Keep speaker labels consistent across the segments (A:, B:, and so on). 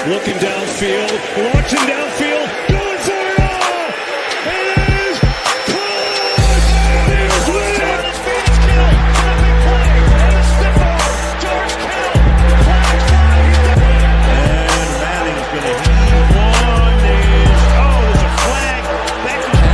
A: looking downfield, launching downfield, going for it all. It is close. It is Williams. Speed's killed. Big play. And a stiff arm. George Kittle. Flag fly. And Manning's going to heave one. There's a flag. Back to the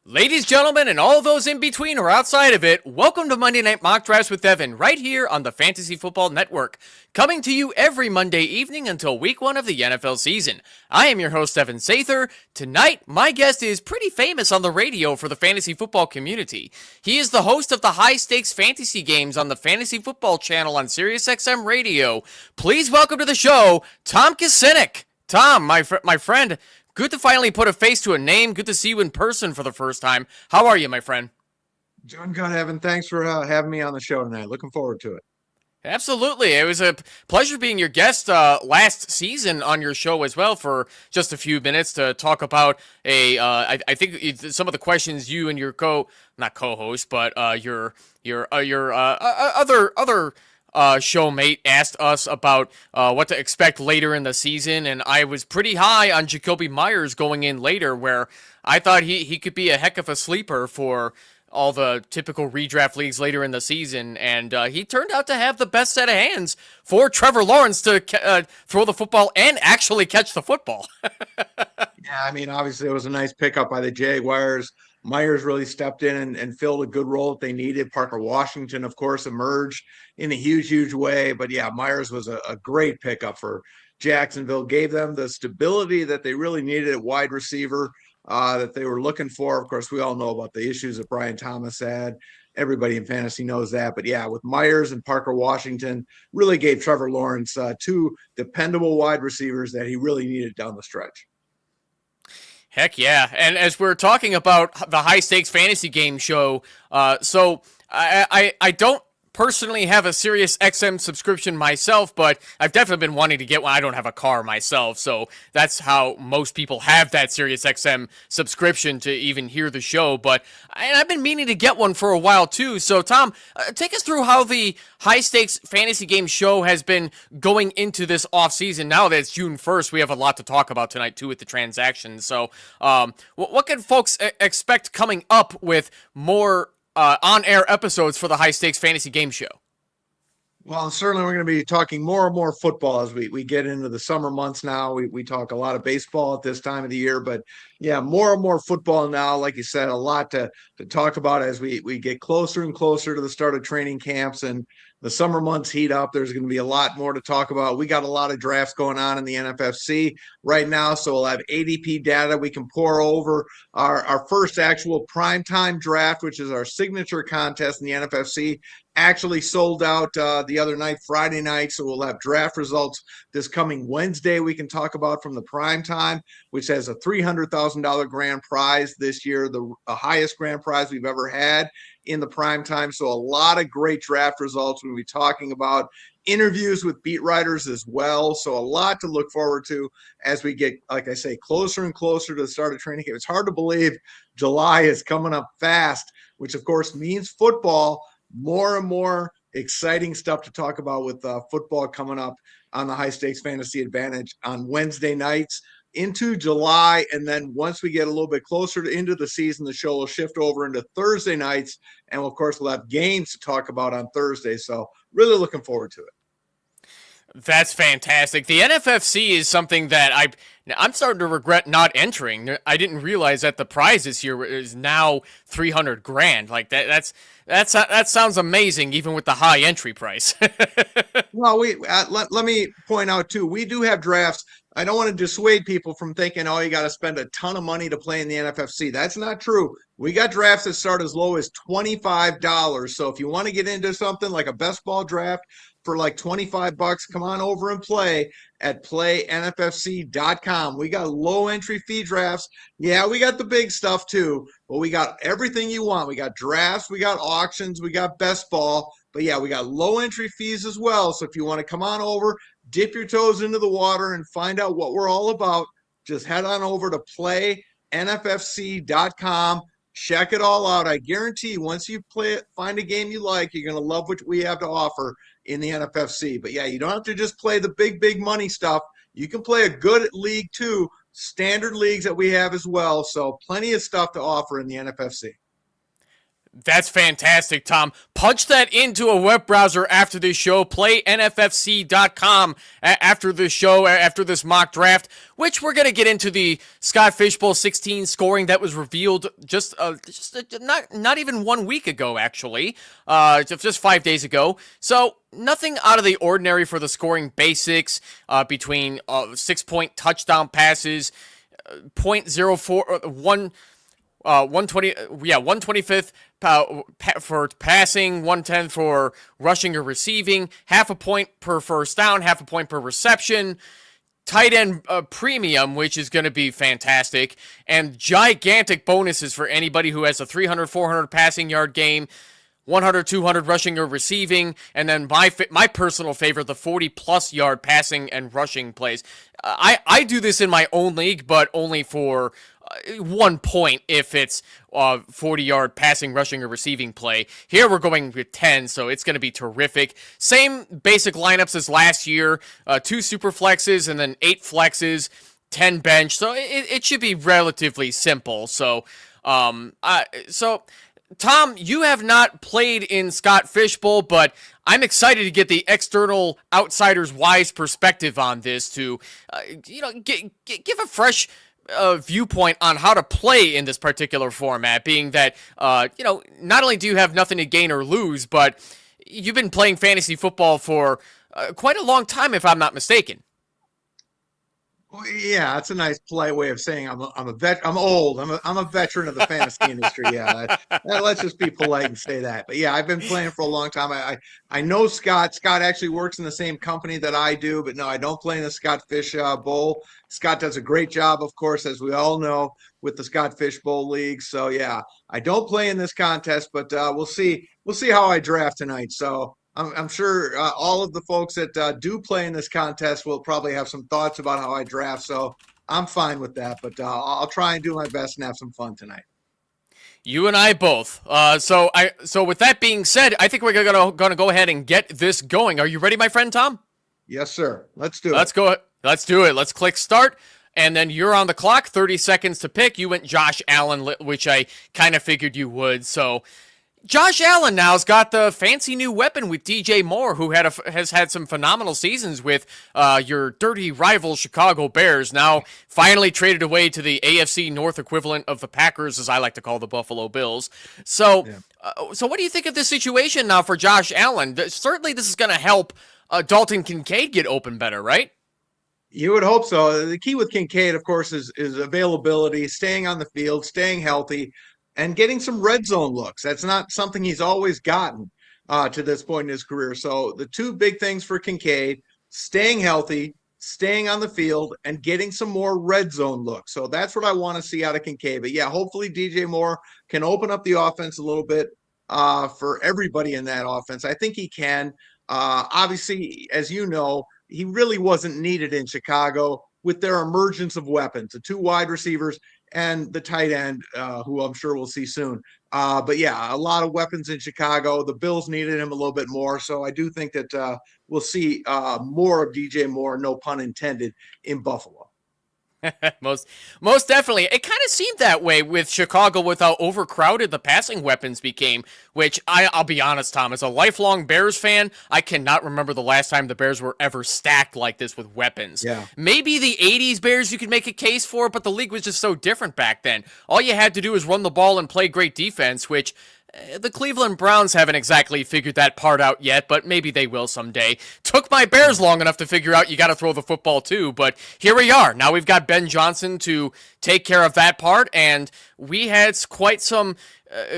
B: Ladies, gentlemen, and all those in between or outside of it, welcome to Monday Night Mock Drafts with Evan, right here on the Fantasy Football Network, coming to you every Monday evening until week 1 of the NFL season. I am your host, Evan Sather. Tonight, my guest is pretty famous on the radio for the fantasy football community. He is the host of the high-stakes fantasy games on the Fantasy Football channel on SiriusXM Radio. Please welcome to the show, Tom Kessenich. Tom, my friend, good to finally put a face to a name. Good to see you in person for the first time. How are you, my friend?
C: Doing good, Evan. Thanks for having me on the show tonight. Looking forward to it.
B: Absolutely. It was a pleasure being your guest last season on your show as well for just a few minutes to talk about I think some of the questions you and your not co-host, but your other showmate asked us about what to expect later in the season, and I was pretty high on Jacoby Myers going in later, where I thought he could be a heck of a sleeper for all the typical redraft leagues later in the season, and he turned out to have the best set of hands for Trevor Lawrence to throw the football and actually catch the football.
C: Yeah, I mean, obviously it was a nice pickup by the Jaguars. Myers really stepped in and filled a good role that they needed. Parker Washington, of course, emerged in a huge way. But yeah, Myers was a great pickup for Jacksonville. Gave them the stability that they really needed at wide receiver that they were looking for. Of course, we all know about the issues that Brian Thomas had. Everybody in fantasy knows that. But yeah, with Myers and Parker Washington, really gave Trevor Lawrence two dependable wide receivers that he really needed down the stretch.
B: Heck yeah. And as we're talking about the high stakes fantasy game show, so I don't personally have a SiriusXM subscription myself, but I've definitely been wanting to get one. I don't have a car myself, so that's how most people have that SiriusXM subscription to even hear the show. But I've been meaning to get one for a while too. So Tom, take us through how the high stakes fantasy game show has been going into this off season. Now that it's June 1st, we have a lot to talk about tonight too with the transactions. So what can folks expect coming up with more on-air episodes for the High Stakes Fantasy Game Show?
C: Well, certainly we're going to be talking more and more football as we get into the summer months now. We talk a lot of baseball at this time of the year, but yeah, more and more football now. Like you said, a lot to talk about as we get closer and closer to the start of training camps and the summer months heat up. There's going to be a lot more to talk about. We got a lot of drafts going on in the NFFC right now, so we'll have ADP data we can pour over. Our first actual primetime draft, which is our signature contest in the NFFC, actually sold out the other night, Friday night, so we'll have draft results this coming Wednesday we can talk about from the prime time, which has a $300,000 grand prize this year, the highest grand prize we've ever had in the prime time. So a lot of great draft results. We'll be talking about interviews with beat writers as well. So a lot to look forward to as we get, like I say, closer and closer to the start of training camp. It's hard to believe July is coming up fast, which of course means football. More and more exciting stuff to talk about with football coming up on the High Stakes Fantasy Advantage on Wednesday nights into July. And then once we get a little bit closer to into the season, the show will shift over into Thursday nights. And of course, we'll have games to talk about on Thursday. So really looking forward to it.
B: That's fantastic. The NFFC is something that I'm starting to regret not entering. I didn't realize that the prize this year is now 300 grand. Like that sounds amazing, even with the high entry price.
C: Well, let me point out too, we do have drafts. I don't want to dissuade people from thinking, oh, you got to spend a ton of money to play in the NFFC. That's not true. We got drafts that start as low as $25. So if you want to get into something like a best ball draft for like $25, come on over and play at playnffc.com. We got low entry fee drafts. Yeah, we got the big stuff too, but we got everything you want. We got drafts, we got auctions, we got best ball. But yeah, we got low entry fees as well. So if you want to come on over, dip your toes into the water and find out what we're all about, just head on over to playnffc.com. Check it all out. I guarantee once you play it, find a game you like, you're going to love what we have to offer in the NFFC. But yeah, you don't have to just play the big money stuff. You can play a good league too, standard leagues that we have as well. So plenty of stuff to offer in the NFFC.
B: That's fantastic, Tom. Punch that into a web browser after this show. PlayNFFC.com after this show, after this mock draft, which we're going to get into the Scott Fishbowl 16 scoring that was revealed just not even 1 week ago, actually, just 5 days ago. So nothing out of the ordinary for the scoring basics between 6-point touchdown passes, 0.04, 125th for passing, 110 for rushing or receiving, half a point per first down, half a point per reception, tight end premium, which is going to be fantastic, and gigantic bonuses for anybody who has a 300, 400 passing yard game, 100, 200 rushing or receiving, and then my personal favorite, the 40-plus yard passing and rushing plays. I do this in my own league, but only for 1 point if it's 40-yard passing, rushing, or receiving play. Here we're going with 10, so it's going to be terrific. Same basic lineups as last year, 2 super flexes and then 8 flexes, 10 bench, so it should be relatively simple. So Tom, you have not played in Scott Fishbowl, but I'm excited to get the external outsider's wise perspective on this to, give a fresh viewpoint on how to play in this particular format, being that, not only do you have nothing to gain or lose, but you've been playing fantasy football for quite a long time, if I'm not mistaken.
C: Well, yeah, that's a nice polite way of saying I'm old. I'm a veteran of the fantasy industry. Yeah, let's just be polite and say that. But yeah, I've been playing for a long time. I know Scott. Scott actually works in the same company that I do, but no, I don't play in the Scott Fish Bowl. Scott does a great job, of course, as we all know, with the Scott Fish Bowl League. So yeah, I don't play in this contest, but we'll see. We'll see how I draft tonight. So I'm sure all of the folks that do play in this contest will probably have some thoughts about how I draft. So I'm fine with that, but I'll try and do my best and have some fun tonight.
B: You and I both. So with that being said, I think we're gonna go ahead and get this going. Are you ready, my friend Tom?
C: Yes, sir. Let's do it.
B: Let's go. Let's do it. Let's click start. And then you're on the clock, 30 seconds to pick. You went Josh Allen, which I kind of figured you would. So Josh Allen now's got the fancy new weapon with DJ Moore, who has had some phenomenal seasons with your dirty rival Chicago Bears, now finally traded away to the AFC North equivalent of the Packers, as I like to call the Buffalo Bills. So, So what do you think of this situation now for Josh Allen? Certainly this is going to help Dalton Kincaid get open better, right?
C: You would hope so. The key with Kincaid, of course, is availability, staying on the field, staying healthy, and getting some red zone looks. That's not something he's always gotten to this point in his career. So the two big things for Kincaid, staying healthy, staying on the field, and getting some more red zone looks. So that's what I want to see out of Kincaid. But yeah, hopefully DJ Moore can open up the offense a little bit for everybody in that offense. I think he can. Obviously, as you know, he really wasn't needed in Chicago with their emergence of weapons, the 2 wide receivers and the tight end, who I'm sure we'll see soon. But yeah, a lot of weapons in Chicago. The Bills needed him a little bit more. So I do think that we'll see more of DJ Moore, no pun intended, in Buffalo.
B: Most definitely. It kind of seemed that way with Chicago with how overcrowded the passing weapons became, which I'll be honest, Tom, as a lifelong Bears fan, I cannot remember the last time the Bears were ever stacked like this with weapons.
C: Yeah.
B: Maybe the 80s Bears you could make a case for, but the league was just so different back then. All you had to do was run the ball and play great defense, which the Cleveland Browns haven't exactly figured that part out yet, but maybe they will someday. Took my Bears long enough to figure out you got to throw the football too, but here we are. Now we've got Ben Johnson to take care of that part, and we had quite some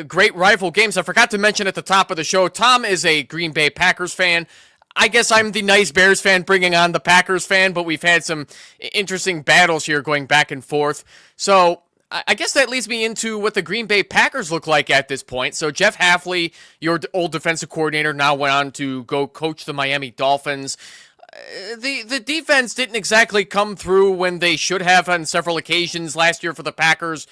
B: great rival games. I forgot to mention at the top of the show, Tom is a Green Bay Packers fan. I guess I'm the nice Bears fan bringing on the Packers fan, but we've had some interesting battles here going back and forth. So I guess that leads me into what the Green Bay Packers look like at this point. So Jeff Hafley, your old defensive coordinator, now went on to go coach the Miami Dolphins. The defense didn't exactly come through when they should have on several occasions last year for the Packers.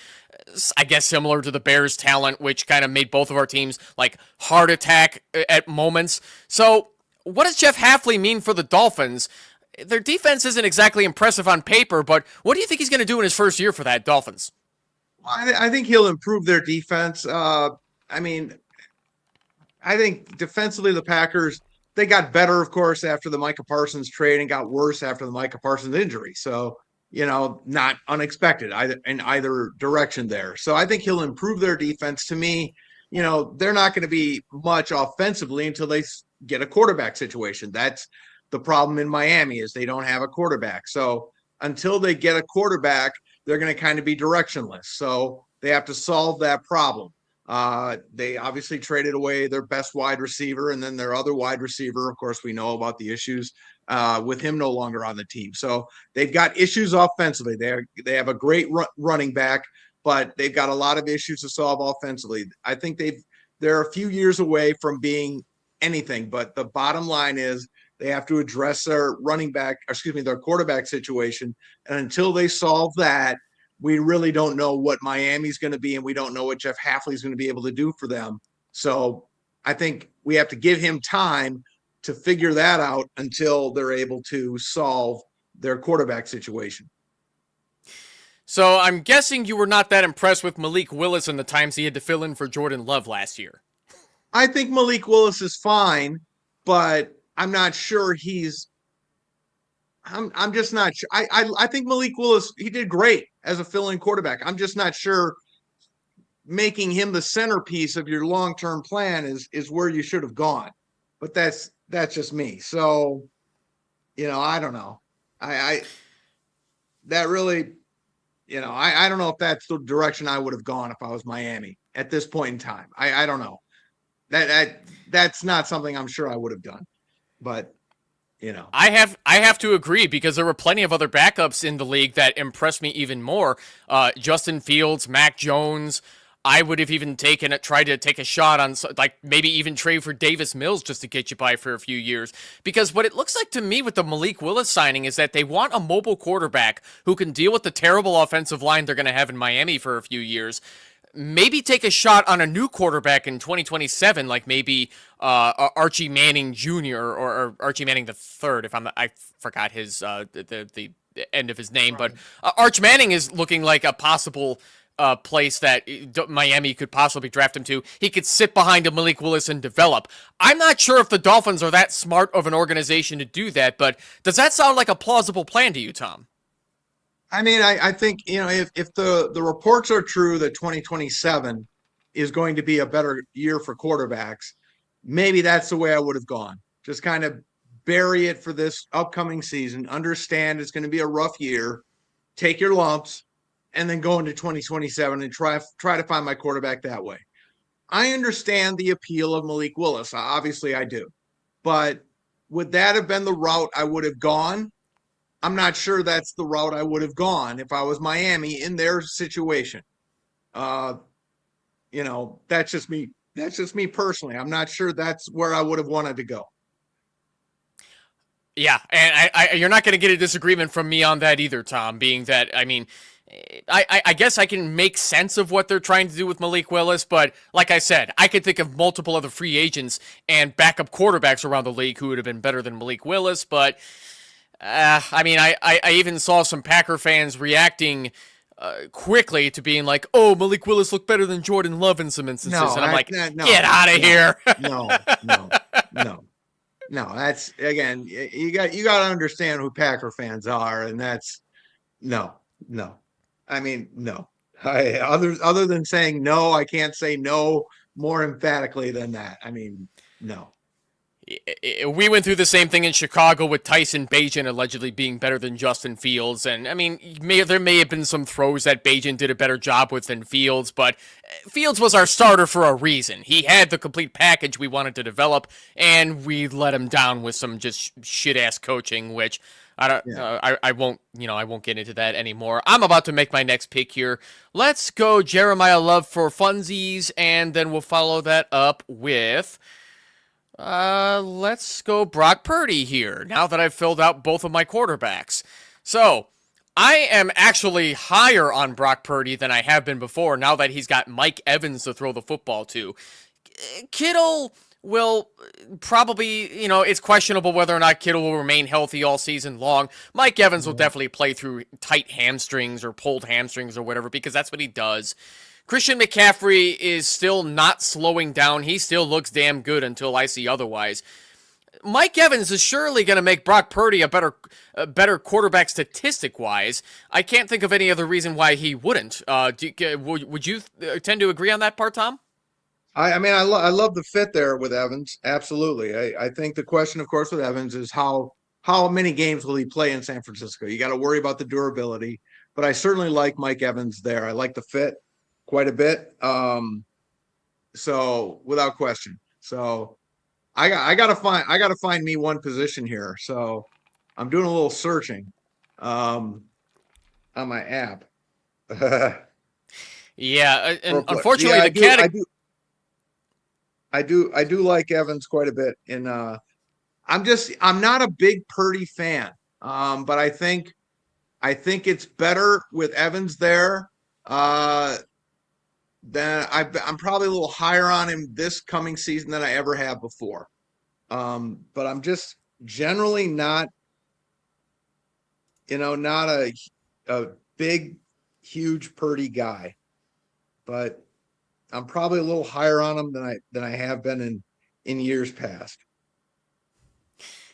B: I guess similar to the Bears' talent, which kind of made both of our teams like heart attack at moments. So what does Jeff Hafley mean for the Dolphins? Their defense isn't exactly impressive on paper, but what do you think he's going to do in his first year for that Dolphins?
C: I think he'll improve their defense. I think defensively the Packers, they got better, of course, after the Micah Parsons trade and got worse after the Micah Parsons injury. So, not unexpected in either direction there. So I think he'll improve their defense. To me, they're not going to be much offensively until they get a quarterback situation. That's the problem in Miami is they don't have a quarterback. So until they get a quarterback, they're going to kind of be directionless. So they have to solve that problem. They obviously traded away their best wide receiver, and then their other wide receiver, of course, we know about the issues with him no longer on the team. So they've got issues offensively. They have a great running back, but they've got a lot of issues to solve offensively. I think they're a few years away from being anything, but the bottom line is they have to address their their quarterback situation. And until they solve that, we really don't know what Miami's going to be, and we don't know what Jeff Hafley's going to be able to do for them. So I think we have to give him time to figure that out until they're able to solve their quarterback situation.
B: So I'm guessing you were not that impressed with Malik Willis and the times he had to fill in for Jordan Love last year.
C: I think Malik Willis is fine, but I'm not sure I'm just not sure. I think Malik Willis, he did great as a fill-in quarterback. I'm just not sure making him the centerpiece of your long-term plan is where you should have gone. But that's just me. So, I don't know. I don't know if that's the direction I would have gone if I was Miami at this point in time. I don't know. That's not something I'm sure I would have done. But
B: I have to agree because there were plenty of other backups in the league that impressed me even more. Justin Fields, Mac Jones. I would have even tried to take a shot on maybe even trade for Davis Mills just to get you by for a few years. Because what it looks like to me with the Malik Willis signing is that they want a mobile quarterback who can deal with the terrible offensive line they're going to have in Miami for a few years. Maybe take a shot on a new quarterback in 2027, like maybe Archie Manning Jr. or Archie Manning III. I forgot his the end of his name, but Arch Manning is looking like a possible place that Miami could possibly draft him to. He could sit behind a Malik Willis and develop. I'm not sure if the Dolphins are that smart of an organization to do that, but does that sound like a plausible plan to you, Tom?
C: I think, if the reports are true that 2027 is going to be a better year for quarterbacks, maybe that's the way I would have gone. Just kind of bury it for this upcoming season, understand it's going to be a rough year, take your lumps, and then go into 2027 and try to find my quarterback that way. I understand the appeal of Malik Willis. Obviously I do. But would that have been the route I would have gone? I'm not sure that's the route I would have gone if I was Miami in their situation. That's just me. That's just me personally. I'm not sure that's where I would have wanted to go.
B: Yeah, and you're not going to get a disagreement from me on that either, Tom, being that, I guess I can make sense of what they're trying to do with Malik Willis, but like I said, I could think of multiple other free agents and backup quarterbacks around the league who would have been better than Malik Willis, but I mean, I even saw some Packer fans reacting quickly to being like, "Oh, Malik Willis looked better than Jordan Love in some instances," and I'm like, "Get out of here!"
C: No. That's again, you got to understand who Packer fans are, and that's no. I mean, no. Other than saying no, I can't say no more emphatically than that. I mean, no.
B: We went through the same thing in Chicago with Tyson Bagent allegedly being better than Justin Fields. And I mean, there may have been some throws that Bagent did a better job with than Fields, but Fields was our starter for a reason. He had the complete package we wanted to develop, and we let him down with some just shit-ass coaching, which I won't get into that anymore. I'm about to make my next pick here. Let's go Jeremiah Love for funsies, and then we'll follow that up with... let's go Brock Purdy here, now that I've filled out both of my quarterbacks. So, I am actually higher on Brock Purdy than I have been before, now that he's got Mike Evans to throw the football to. Kittle will probably, it's questionable whether or not Kittle will remain healthy all season long. Mike Evans will definitely play through tight hamstrings or pulled hamstrings or whatever, because that's what he does. Christian McCaffrey is still not slowing down. He still looks damn good until I see otherwise. Mike Evans is surely going to make Brock Purdy a better quarterback statistic-wise. I can't think of any other reason why he wouldn't. Would you tend to agree on that part, Tom?
C: I mean, I love the fit there with Evans. Absolutely. I think the question, of course, with Evans is how many games will he play in San Francisco? You got to worry about the durability, but I certainly like Mike Evans there. I like the fit quite a bit. So without question. So I gotta find me one position here. So I'm doing a little searching on my app.
B: Yeah, and unfortunately the category
C: I do like Evans quite a bit. And I'm not a big Purdy fan. But I think it's better with Evans there. Then I'm probably a little higher on him this coming season than I ever have before. But I'm just generally not a big, huge Purdy guy. But I'm probably a little higher on him than I have been in years past.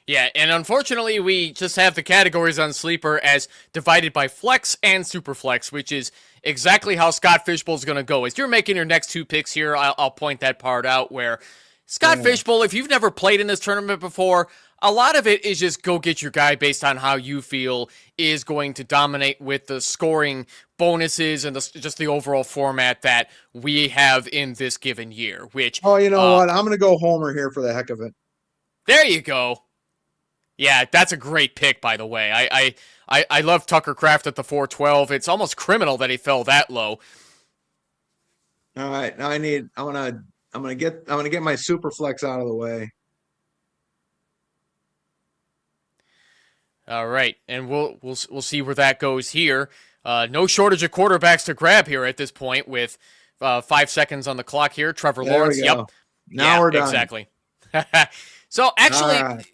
B: Yeah, and unfortunately, we just have the categories on Sleeper as divided by flex and superflex, which is exactly how Scott Fishbowl's going to go. As you're making your next two picks here, I'll point that part out where Scott Fishbowl, if you've never played in this tournament before, a lot of it is just go get your guy based on how you feel is going to dominate with the scoring bonuses and just the overall format that we have in this given year, which...
C: Oh, you know what? I'm going to go Homer here for the heck of it.
B: There you go. Yeah, that's a great pick, by the way. I love Tucker Kraft at the 412. It's almost criminal that he fell that low.
C: All right, now I'm gonna get my super flex out of the way.
B: All right, and we'll see where that goes here. No shortage of quarterbacks to grab here at this point with 5 seconds on the clock here. Trevor Lawrence. Yep.
C: Now we're done.
B: Exactly. So actually.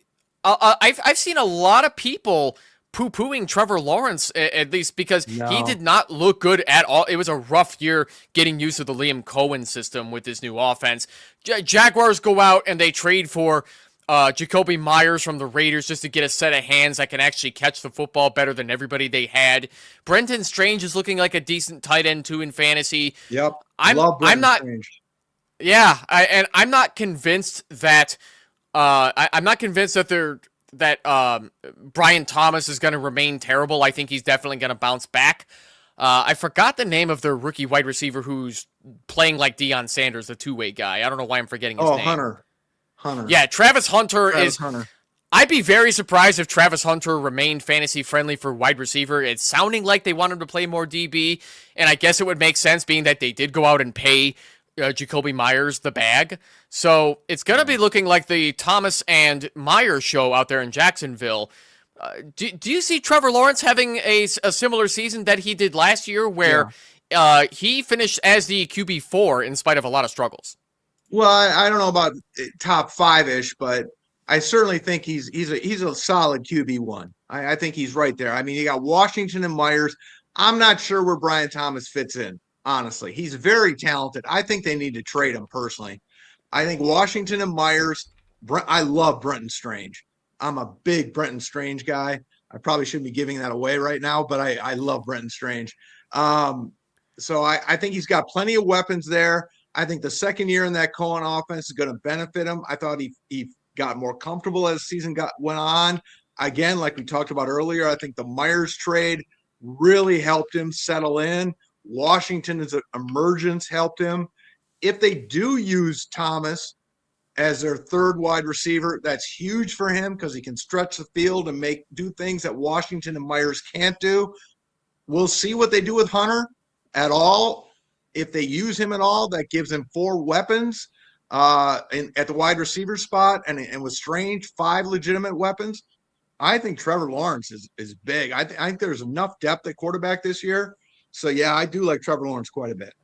B: I've seen a lot of people poo-pooing Trevor Lawrence, at least because he did not look good at all. It was a rough year getting used to the Liam Cohen system with this new offense. Jaguars go out and they trade for Jacoby Myers from the Raiders just to get a set of hands that can actually catch the football better than everybody they had. Brenton Strange is looking like a decent tight end too in fantasy.
C: Yep,
B: I'm not. Strange. Yeah, I'm not convinced that. I'm not convinced that Brian Thomas is going to remain terrible. I think he's definitely going to bounce back. I forgot the name of their rookie wide receiver who's playing like Deion Sanders, the two-way guy. I don't know why I'm forgetting his name.
C: Hunter.
B: Yeah, Travis Hunter. I'd be very surprised if Travis Hunter remained fantasy-friendly for wide receiver. It's sounding like they want him to play more DB, and I guess it would make sense being that they did go out and pay Jacoby Myers the bag. So it's going to be looking like the Thomas and Myers show out there in Jacksonville. Do you see Trevor Lawrence having a similar season that he did last year where he finished as the QB4 in spite of a lot of struggles?
C: Well, I don't know about top 5-ish, but I certainly think he's a solid QB1. I think he's right there. I mean, you got Washington and Myers. I'm not sure where Brian Thomas fits in, honestly. He's very talented. I think they need to trade him personally. I think Washington and Myers, I love Brenton Strange. I'm a big Brenton Strange guy. I probably shouldn't be giving that away right now, but I love Brenton Strange. So I think he's got plenty of weapons there. I think the second year in that Cohen offense is going to benefit him. I thought he got more comfortable as the season went on. Again, like we talked about earlier, I think the Myers trade really helped him settle in. Washington's emergence helped him. If they do use Thomas as their third wide receiver, that's huge for him because he can stretch the field and do things that Washington and Myers can't do. We'll see what they do with Hunter at all. If they use him at all, that gives him 4 weapons at the wide receiver spot, and with Strange, 5 legitimate weapons. I think Trevor Lawrence is big. I think there's enough depth at quarterback this year. So, yeah, I do like Trevor Lawrence quite a bit.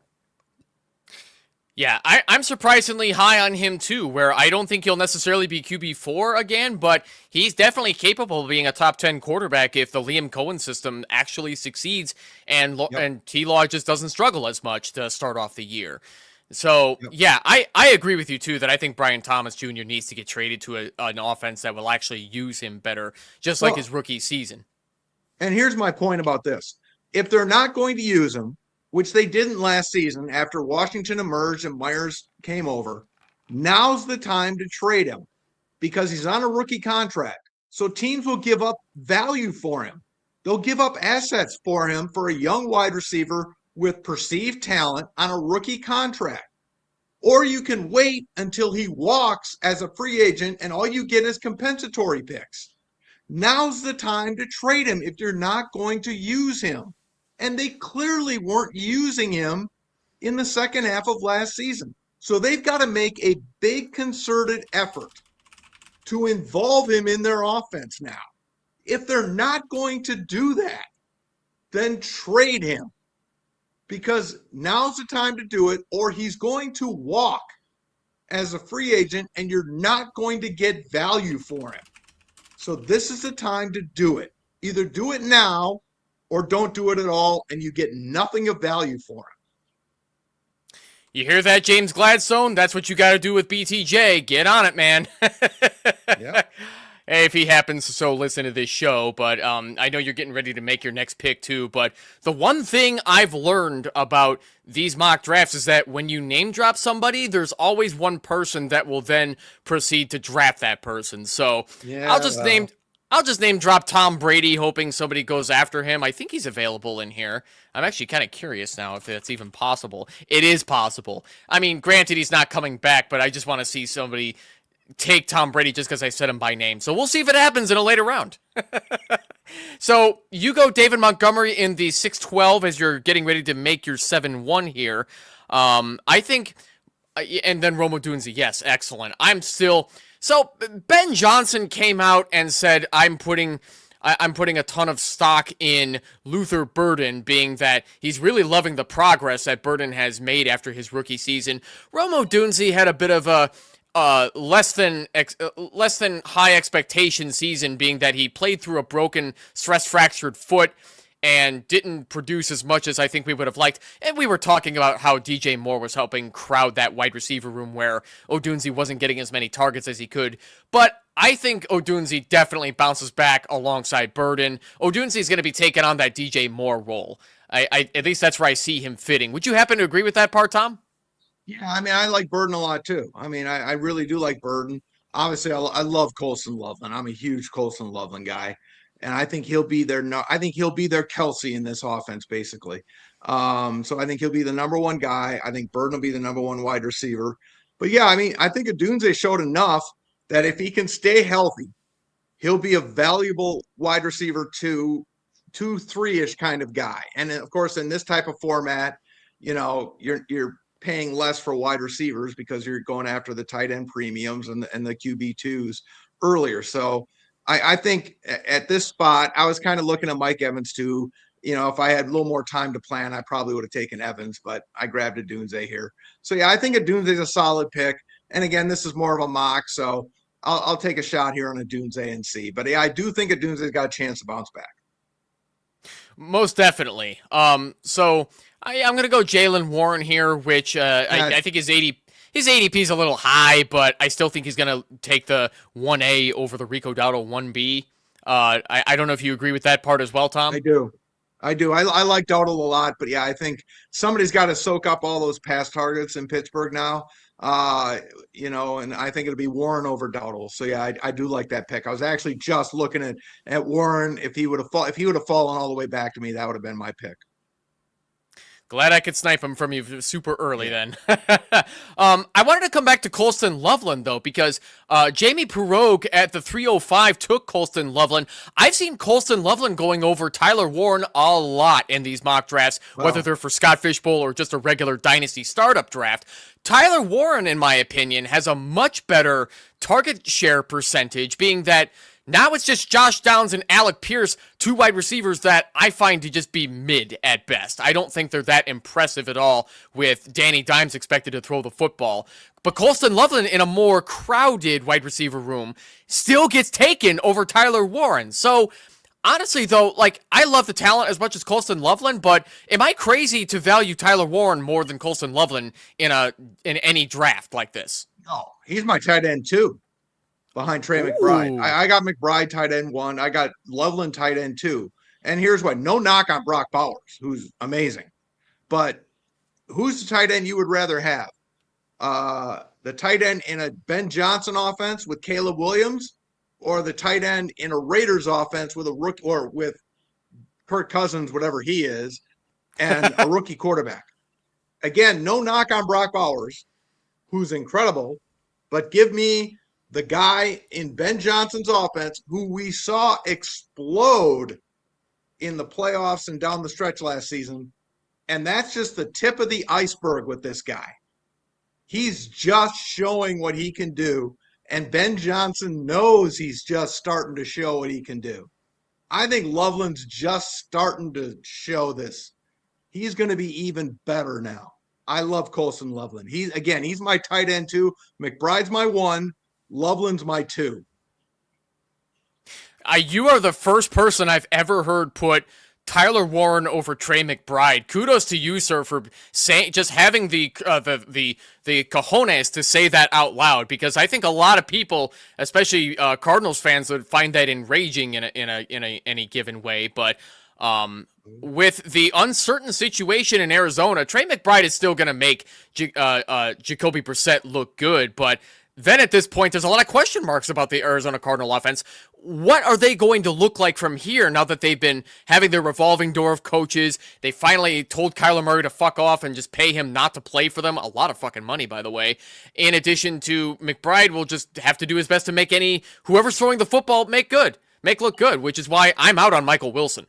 B: Yeah, I'm surprisingly high on him too, where I don't think he'll necessarily be QB4 again, but he's definitely capable of being a top 10 quarterback if the Liam Cohen system actually succeeds and T-Law just doesn't struggle as much to start off the year. So, yeah, I agree with you too that I think Brian Thomas Jr. needs to get traded to an offense that will actually use him better, just like his rookie season.
C: And here's my point about this. If they're not going to use him, which they didn't last season after Washington emerged and Myers came over, now's the time to trade him because he's on a rookie contract. So teams will give up value for him. They'll give up assets for him for a young wide receiver with perceived talent on a rookie contract. Or you can wait until he walks as a free agent and all you get is compensatory picks. Now's the time to trade him if you're not going to use him. And they clearly weren't using him in the second half of last season. So they've got to make a big concerted effort to involve him in their offense now. If they're not going to do that, then trade him. Because now's the time to do it, or he's going to walk as a free agent and you're not going to get value for him. So this is the time to do it. Either do it now or don't do it at all, and you get nothing of value for him.
B: You hear that, James Gladstone? That's what you got to do with BTJ. Get on it, man.
C: Yeah.
B: Hey, if he happens to so listen to this show, but I know you're getting ready to make your next pick too, but the one thing I've learned about these mock drafts is that when you name drop somebody, there's always one person that will then proceed to draft that person. So
C: yeah,
B: I'll just name drop Tom Brady, hoping somebody goes after him. I think he's available in here. I'm actually kind of curious now if that's even possible. It is possible. I mean, granted, he's not coming back, but I just want to see somebody take Tom Brady just because I said him by name. So we'll see if it happens in a later round. So you go David Montgomery in the 6-12 as you're getting ready to make your 7-1 here. I think, and then Rome Odunze. Yes, excellent. So Ben Johnson came out and said, I'm putting a ton of stock in Luther Burden, being that he's really loving the progress that Burden has made after his rookie season. Rome Odunze had a bit of a less than high expectation season, being that he played through a broken, stress-fractured foot and didn't produce as much as I think we would have liked. And we were talking about how DJ Moore was helping crowd that wide receiver room where Odunze wasn't getting as many targets as he could. But I think Odunze definitely bounces back alongside Burden. Odunze is going to be taking on that DJ Moore role. I at least that's where I see him fitting. Would you happen to agree with that part, Tom?
C: Yeah, I mean, I like Burden a lot too. I mean, I really do like Burden. Obviously, I love Colson Loveland. I'm a huge Colson Loveland guy. And I think he'll be their Kelsey in this offense, basically. So I think he'll be the number one guy. I think Burden will be the number one wide receiver. But yeah, I mean, I think Odunze showed enough that if he can stay healthy, he'll be a valuable wide receiver 2-3-ish kind of guy. And of course, in this type of format, you know, you're paying less for wide receivers because you're going after the tight end premiums and the QB2s earlier. So I think at this spot, I was kind of looking at Mike Evans too. You know, if I had a little more time to plan, I probably would have taken Evans, but I grabbed Odunze here. So yeah, I think Odunze is a solid pick. And again, this is more of a mock. So I'll take a shot here on a Dunes A&C. But yeah, I do think a Dunes has got a chance to bounce back.
B: Most definitely. So I'm going to go Jaylen Warren here, which I think his ADP is a little high, but I still think he's going to take the 1A over the Rico Dowdle 1B. I don't know if you agree with that part as well, Tom.
C: I do. I like Dowdle a lot, but yeah, I think somebody's got to soak up all those pass targets in Pittsburgh now. And I think it'll be Warren over Dowdle. So yeah, I do like that pick. I was actually just looking at Warren. If he would have fallen all the way back to me, that would have been my pick.
B: Glad I could snipe him from you super early then. I wanted to come back to Colston Loveland, though, because Jamie Pirogue at the 305 took Colston Loveland. I've seen Colston Loveland going over Tyler Warren a lot in these mock drafts, whether they're for Scott Fishbowl or just a regular Dynasty startup draft. Tyler Warren, in my opinion, has a much better target share percentage, being that now it's just Josh Downs and Alec Pierce, two wide receivers that I find to just be mid at best. I don't think they're that impressive at all with Danny Dimes expected to throw the football. But Colston Loveland in a more crowded wide receiver room still gets taken over Tyler Warren. So honestly, though, I love the talent as much as Colston Loveland, but am I crazy to value Tyler Warren more than Colston Loveland in any draft like this?
C: No, he's my tight end too. Behind Trey McBride. I got McBride tight end 1. I got Loveland tight end 2. And here's what, no knock on Brock Bowers, who's amazing. But who's the tight end you would rather have? The tight end in a Ben Johnson offense with Caleb Williams, or the tight end in a Raiders offense with a rookie or with Kirk Cousins, whatever he is, and a rookie quarterback? Again, no knock on Brock Bowers, who's incredible, but give me the guy in Ben Johnson's offense who we saw explode in the playoffs and down the stretch last season. And that's just the tip of the iceberg with this guy. He's just showing what he can do. And Ben Johnson knows he's just starting to show what he can do. I think Loveland's just starting to show this. He's going to be even better now. I love Colston Loveland. He's my tight end 2. McBride's my 1. Loveland's my 2.
B: You are the first person I've ever heard put Tyler Warren over Trey McBride. Kudos to you, sir, for just having the cojones to say that out loud, because I think a lot of people, especially Cardinals fans, would find that enraging in any given way. But with the uncertain situation in Arizona, Trey McBride is still going to make Jacoby Brissett look good, but then at this point, there's a lot of question marks about the Arizona Cardinal offense. What are they going to look like from here now that they've been having their revolving door of coaches? They finally told Kyler Murray to fuck off and just pay him not to play for them. A lot of fucking money, by the way. In addition to McBride will just have to do his best to make whoever's throwing the football make look good, which is why I'm out on Michael Wilson.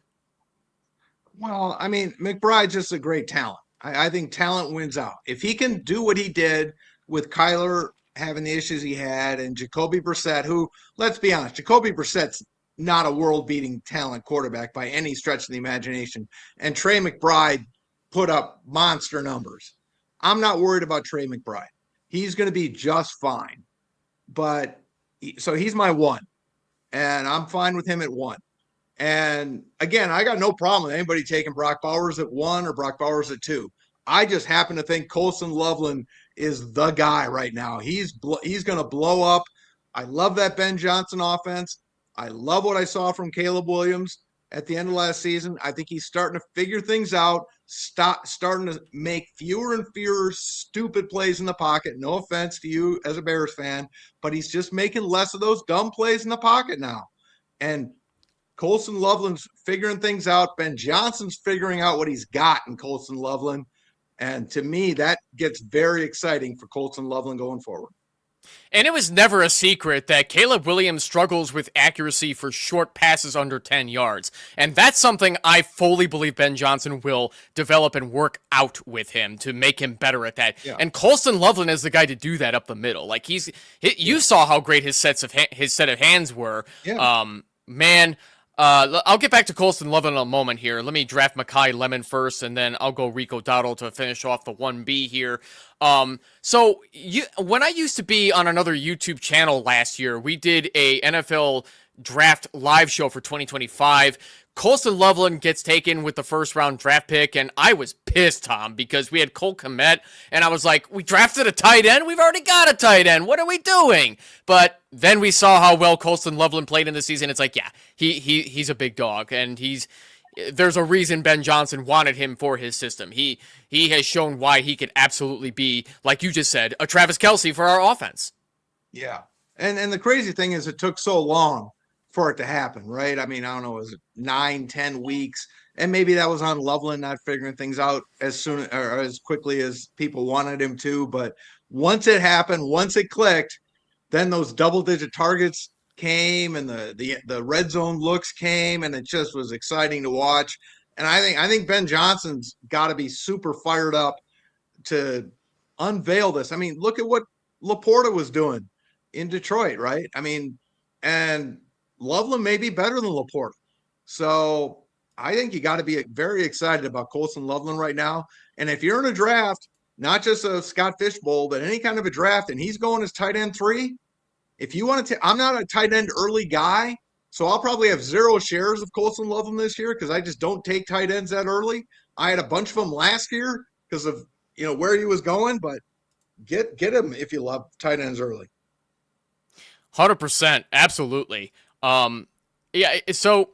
C: Well, I mean, McBride's just a great talent. I think talent wins out. If he can do what he did with Kyler having the issues he had, and Jacoby Brissett, who, let's be honest, Jacoby Brissett's not a world-beating talent quarterback by any stretch of the imagination, and Trey McBride put up monster numbers. I'm not worried about Trey McBride. He's going to be just fine. But so he's my 1, and I'm fine with him at 1. And again, I got no problem with anybody taking Brock Bowers at 1 or Brock Bowers at 2. I just happen to think Colston Loveland is the guy right now. He's going to blow up. I love that Ben Johnson offense. I love what I saw from Caleb Williams at the end of last season. I think he's starting to figure things out, starting to make fewer and fewer stupid plays in the pocket. No offense to you as a Bears fan, but he's just making less of those dumb plays in the pocket now. And Colston Loveland's figuring things out. Ben Johnson's figuring out what he's got in Colston Loveland. And to me, that gets very exciting for Colston Loveland going forward.
B: And it was never a secret that Caleb Williams struggles with accuracy for short passes under 10 yards. And that's something I fully believe Ben Johnson will develop and work out with him to make him better at that. Yeah. And Colston Loveland is the guy to do that up the middle. You saw how great his set of hands were. Yeah. Man, I'll get back to Colston Loveland in a moment here. Let me draft Makai Lemon first, and then I'll go Rico Dowdle to finish off the 1B here. When I used to be on another YouTube channel last year, we did a NFL draft live show for 2025. Colston Loveland gets taken with the first round draft pick, and I was pissed, Tom, because we had Cole Kmet, and I was like, we drafted a tight end? We've already got a tight end. What are we doing? But then we saw how well Colston Loveland played in the season. It's like, yeah, he's a big dog, and there's a reason Ben Johnson wanted him for his system. He has shown why he could absolutely be, like you just said, a Travis Kelce for our offense.
C: Yeah. And the crazy thing is it took so long for it to happen, right? I mean, I don't know, was it 9-10 weeks? And maybe that was on Loveland not figuring things out as soon or as quickly as people wanted him to. But once it happened, once it clicked, then those double-digit targets came and the red zone looks came, and it just was exciting to watch. And I think Ben Johnson's got to be super fired up to unveil this. I mean, look at what Laporta was doing in Detroit, right? I mean, and Loveland may be better than Laporta. So I think you got to be very excited about Colston Loveland right now. And if you're in a draft, not just a Scott Fish Bowl, but any kind of a draft, and he's going as tight end 3, if you want to, I'm not a tight end early guy, so I'll probably have 0 shares of Colston Loveland this year because I just don't take tight ends that early. I had a bunch of them last year because of where he was going, but get him if you love tight ends early.
B: 100%, absolutely. Yeah, so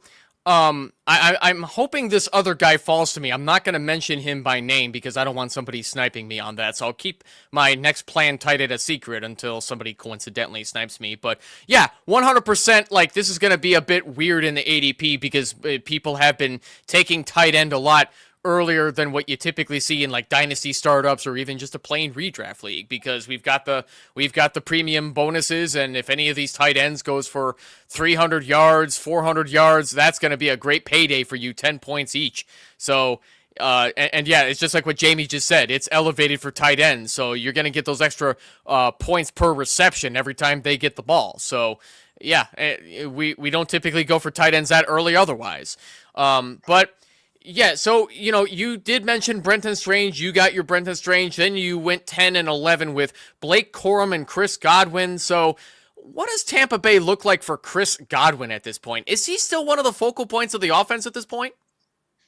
B: I'm hoping this other guy falls to me. I'm not going to mention him by name because I don't want somebody sniping me on that. So I'll keep my next plan tight at a secret until somebody coincidentally snipes me. But yeah, 100%, like, this is going to be a bit weird in the ADP because people have been taking tight end a lot earlier than what you typically see in like dynasty startups or even just a plain redraft league, because we've got the premium bonuses, and if any of these tight ends goes for 300 yards, 400 yards, that's going to be a great payday for you, 10 points each. So and yeah, it's just like what Jamie just said. It's elevated for tight ends, so you're going to get those extra points per reception every time they get the ball. So yeah, we don't typically go for tight ends that early otherwise. But yeah, so, you did mention Brenton Strange. You got your Brenton Strange. Then you went 10 and 11 with Blake Corum and Chris Godwin. So what does Tampa Bay look like for Chris Godwin at this point? Is he still one of the focal points of the offense at this point?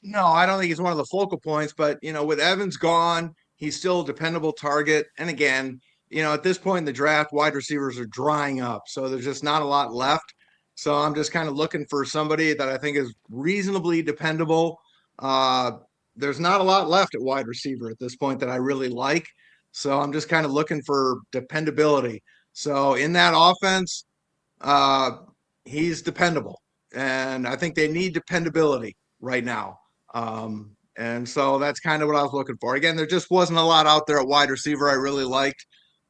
C: No, I don't think he's one of the focal points. But, with Evans gone, he's still a dependable target. And again, at this point in the draft, wide receivers are drying up. So there's just not a lot left. So I'm just kind of looking for somebody that I think is reasonably dependable. There's not a lot left at wide receiver at this point that I really like. So I'm just kind of looking for dependability. So in that offense, he's dependable. And I think they need dependability right now. And so that's kind of what I was looking for. Again, there just wasn't a lot out there at wide receiver I really liked.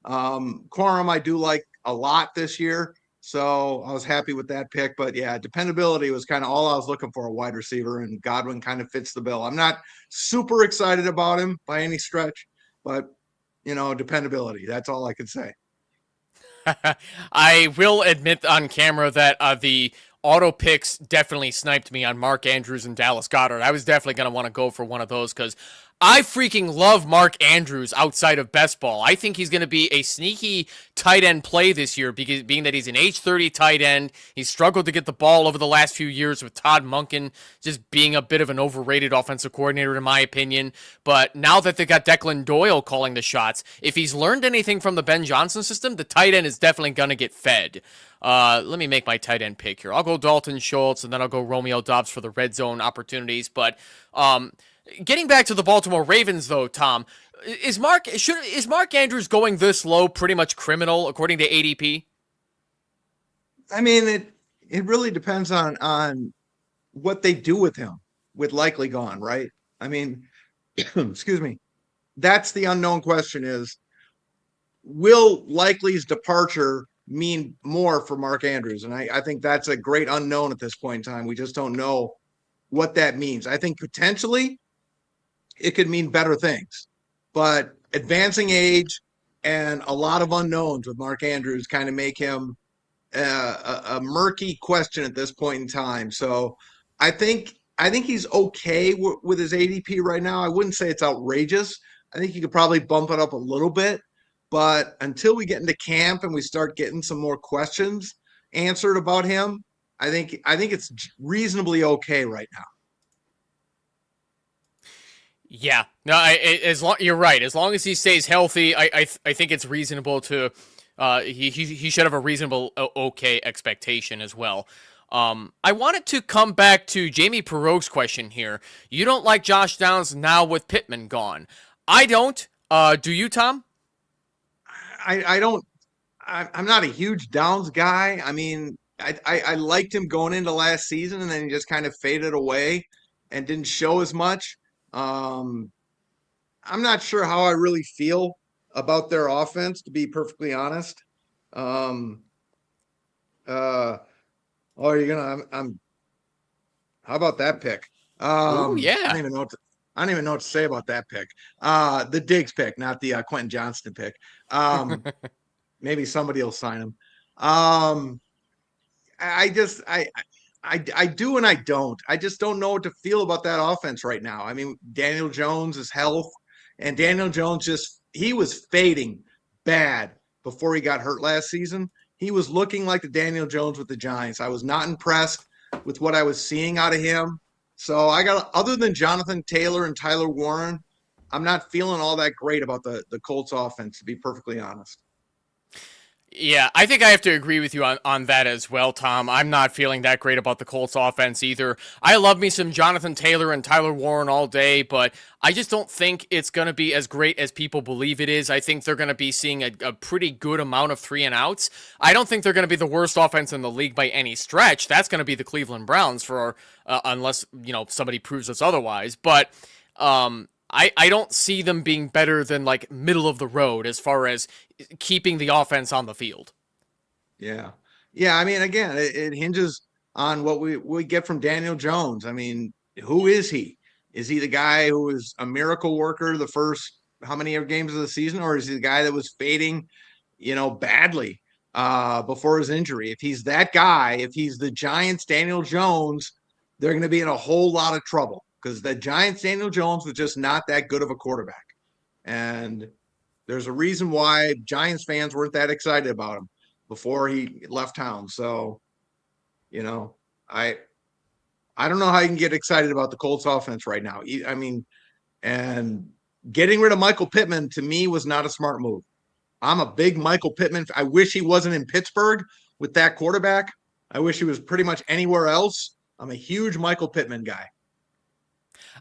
C: Quorum I do like a lot this year. So I was happy with that pick, but yeah, dependability was kind of all I was looking for, a wide receiver, and Godwin kind of fits the bill. I'm not super excited about him by any stretch, but dependability, that's all I could say.
B: I will admit on camera that the auto picks definitely sniped me on Mark Andrews and Dallas Goedert. I was definitely going to want to go for one of those because I freaking love Mark Andrews outside of best ball. I think he's going to be a sneaky tight end play this year, because being that he's an age 30 tight end. He's struggled to get the ball over the last few years with Todd Monken just being a bit of an overrated offensive coordinator in my opinion. But now that they got Declan Doyle calling the shots, if he's learned anything from the Ben Johnson system, the tight end is definitely going to get fed. Let me make my tight end pick here. I'll go Dalton Schultz, and then I'll go Romeo Doubs for the red zone opportunities. But getting back to the Baltimore Ravens, though, Tom, is Mark Andrews going this low pretty much criminal according to ADP?
C: I mean, it really depends on what they do with him with Likely gone, right? I mean, excuse me. That's the unknown question: is will Likely's departure mean more for Mark Andrews? And I think that's a great unknown at this point in time. We just don't know what that means. I think potentially it could mean better things, but advancing age and a lot of unknowns with Mark Andrews kind of make him a murky question at this point in time. So I think he's okay with his ADP right now. I wouldn't say it's outrageous. I think you could probably bump it up a little bit, but until we get into camp and we start getting some more questions answered about him, I think it's reasonably okay right now.
B: Yeah, no, as long you're right. As long as he stays healthy, I think it's reasonable to. He should have a reasonable okay expectation as well. I wanted to come back to Jamie Perot's question here. You don't like Josh Downs now with Pittman gone. I don't. Do you, Tom?
C: I don't. I'm not a huge Downs guy. I mean, I liked him going into last season, and then he just kind of faded away and didn't show as much. I'm not sure how I really feel about their offense, to be perfectly honest. Um, uh, oh, you're gonna. I'm. How about that pick?
B: Oh
C: I
B: yeah.
C: don't even know what to, I don't even know what to say about that pick. The Diggs pick, not the Quentin Johnston pick. Um, maybe somebody will sign him. Um, I just I do and I don't. I just don't know what to feel about that offense right now. I mean, Daniel Jones' health, and Daniel Jones he was fading bad before he got hurt last season. He was looking like the Daniel Jones with the Giants. I was not impressed with what I was seeing out of him. So other than Jonathan Taylor and Tyler Warren, I'm not feeling all that great about the Colts offense, to be perfectly honest.
B: Yeah, I think I have to agree with you on that as well, Tom. I'm not feeling that great about the Colts offense either. I love me some Jonathan Taylor and Tyler Warren all day, but I just don't think it's going to be as great as people believe it is. I think they're going to be seeing a pretty good amount of 3-and-outs. I don't think they're going to be the worst offense in the league by any stretch. That's going to be the Cleveland Browns unless, somebody proves us otherwise. But, I don't see them being better than like middle of the road as far as keeping the offense on the field.
C: Yeah. Yeah. I mean, again, it hinges on what we get from Daniel Jones. I mean, who is he? Is he the guy who was a miracle worker the first how many games of the season, or is he the guy that was fading, badly before his injury? If he's that guy, if he's the Giants' Daniel Jones, they're going to be in a whole lot of trouble because the Giants' Daniel Jones was just not that good of a quarterback. And there's a reason why Giants fans weren't that excited about him before he left town. So, I don't know how you can get excited about the Colts offense right now. I mean, and getting rid of Michael Pittman to me was not a smart move. I'm a big Michael Pittman. I wish he wasn't in Pittsburgh with that quarterback. I wish he was pretty much anywhere else. I'm a huge Michael Pittman guy.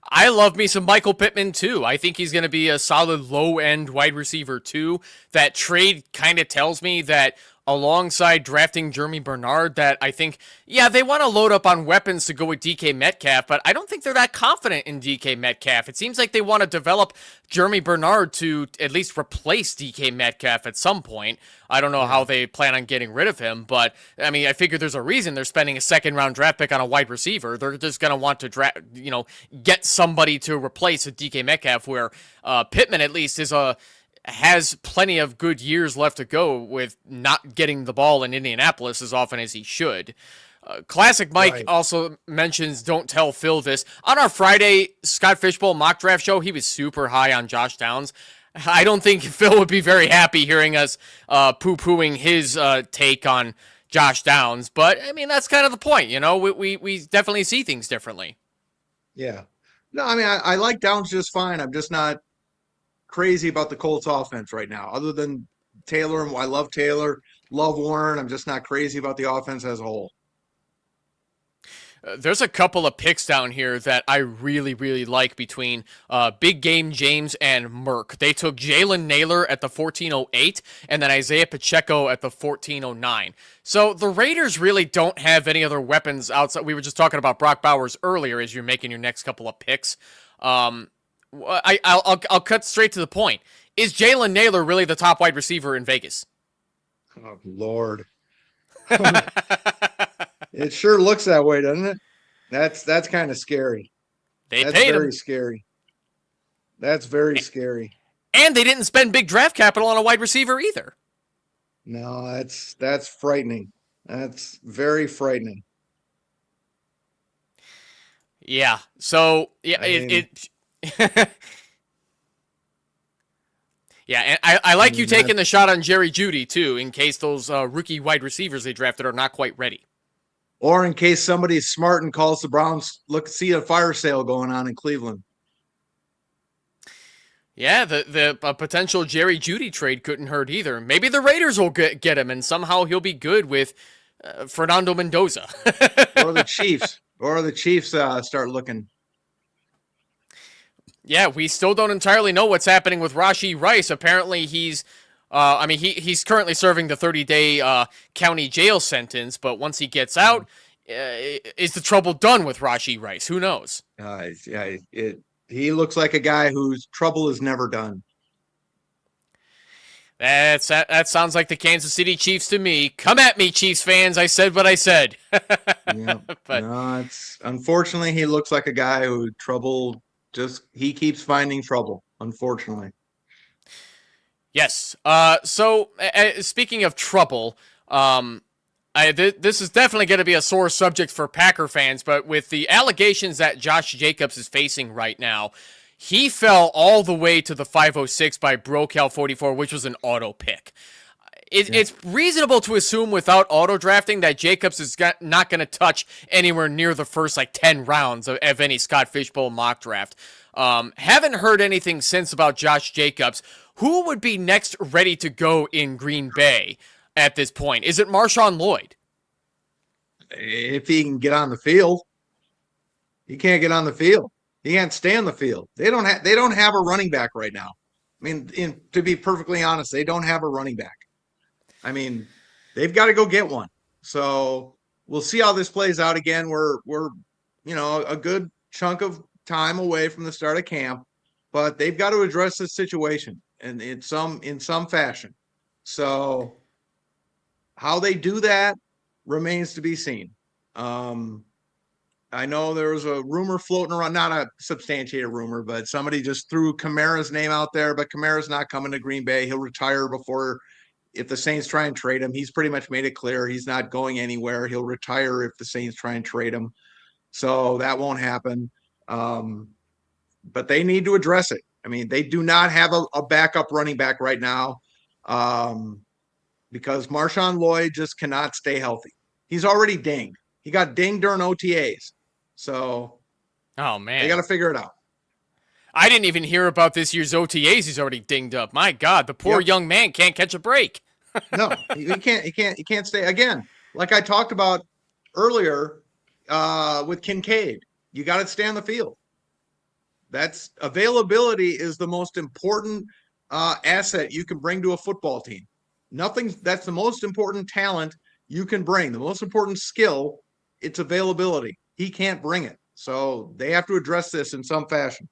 B: I love me some Michael Pittman too. I think he's going to be a solid low-end wide receiver too. That trade kind of tells me that alongside drafting Jeremy Bernard, that I think, yeah, they want to load up on weapons to go with DK Metcalf, but I don't think they're that confident in DK Metcalf. It seems like they want to develop Jeremy Bernard to at least replace DK Metcalf at some point. I don't know how they plan on getting rid of him, but I mean, I figure there's a reason they're spending a second-round draft pick on a wide receiver. They're just going to want to get somebody to replace a DK Metcalf, where Pittman at least has plenty of good years left to go with not getting the ball in Indianapolis as often as he should. Classic Mike also mentions, don't tell Phil this. On our Friday Scott Fishbowl mock draft show, he was super high on Josh Downs. I don't think Phil would be very happy hearing us poo-pooing his take on Josh Downs, but I mean, that's kind of the point, we definitely see things differently.
C: Yeah. No, I mean, I like Downs just fine. I'm just not crazy about the Colts offense right now. Other than Taylor, I love Taylor, love Warren. I'm just not crazy about the offense as a whole.
B: There's a couple of picks down here that I really, really like between Big Game James and Merck. They took Jalen Naylor at the 1408 and then Isaiah Pacheco at the 1409. So the Raiders really don't have any other weapons outside. We were just talking about Brock Bowers earlier as you're making your next couple of picks. I'll cut straight to the point. Is Jalen Naylor really the top wide receiver in Vegas?
C: Oh, Lord. It sure looks that way, doesn't it? That's kind of scary.
B: That's
C: paid
B: very
C: scary. That's very scary.
B: And they didn't spend big draft capital on a wide receiver either.
C: No, that's frightening. That's very frightening.
B: Yeah. So yeah, yeah, and I like you taking the shot on Jerry Jeudy too, in case those rookie wide receivers they drafted are not quite ready.
C: Or in case somebody's smart and calls the Browns, see a fire sale going on in Cleveland.
B: Yeah, the potential Jerry Jeudy trade couldn't hurt either. Maybe the Raiders will get him, and somehow he'll be good with Fernando Mendoza.
C: Or the Chiefs. Start looking.
B: Yeah, we still don't entirely know what's happening with Rashee Rice. Apparently, he's currently serving the 30-day county jail sentence, but once he gets out, is the trouble done with Rashee Rice? Who knows?
C: He looks like a guy whose trouble is never done.
B: That sounds like the Kansas City Chiefs to me. Come at me, Chiefs fans. I said what I said.
C: Yeah. But no, it's unfortunately he looks like a guy who he keeps finding trouble, unfortunately.
B: Yes. So speaking of trouble, this is definitely going to be a sore subject for Packer fans, but with the allegations that Josh Jacobs is facing right now, he fell all the way to the 506 by BroCal44, which was an auto pick. It's reasonable to assume without auto drafting that Jacobs is not going to touch anywhere near the first 10 rounds of any Scott Fishbowl mock draft. Haven't heard anything since about Josh Jacobs. Who would be next ready to go in Green Bay at this point? Is it Marshawn Lloyd?
C: If he can get on the field. He can't get on the field. He can't stay on the field. They don't have a running back right now. I mean, to be perfectly honest, they don't have a running back. I mean, they've got to go get one. So we'll see how this plays out. Again, we're a good chunk of time away from the start of camp, but they've got to address this situation and in some fashion. So how they do that remains to be seen. I know there was a rumor floating around, not a substantiated rumor, but somebody just threw Kamara's name out there, but Kamara's not coming to Green Bay. He'll retire if the Saints try and trade him. He's pretty much made it clear he's not going anywhere. He'll retire if the Saints try and trade him. So that won't happen. But they need to address it. I mean, they do not have a backup running back right now because Marshawn Lloyd just cannot stay healthy. He's already dinged. He got dinged during OTAs. So,
B: oh man,
C: they got to figure it out.
B: I didn't even hear about this year's OTAs. He's already dinged up. My God, the poor young man can't catch a break.
C: No, he can't stay. Again, like I talked about earlier with Kincaid, you got to stay on the field. That's availability is the most important asset you can bring to a football team. That's the most important talent you can bring. The most important skill, it's availability. He can't bring it. So they have to address this in some fashion.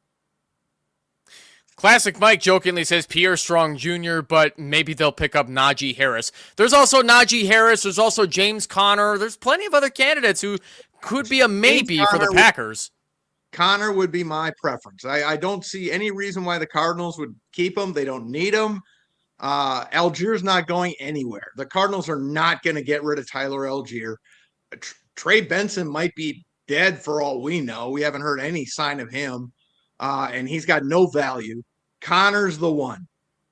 B: Classic Mike jokingly says Pierre Strong Jr., but maybe they'll pick up Najee Harris. There's also Najee Harris. There's also James Conner. There's plenty of other candidates who could be a maybe for the Packers.
C: Conner would be my preference. I don't see any reason why the Cardinals would keep him. They don't need him. Algier's not going anywhere. The Cardinals are not going to get rid of Tyler Algier. Trey Benson might be dead for all we know. We haven't heard any sign of him. And he's got no value. Connor's the one.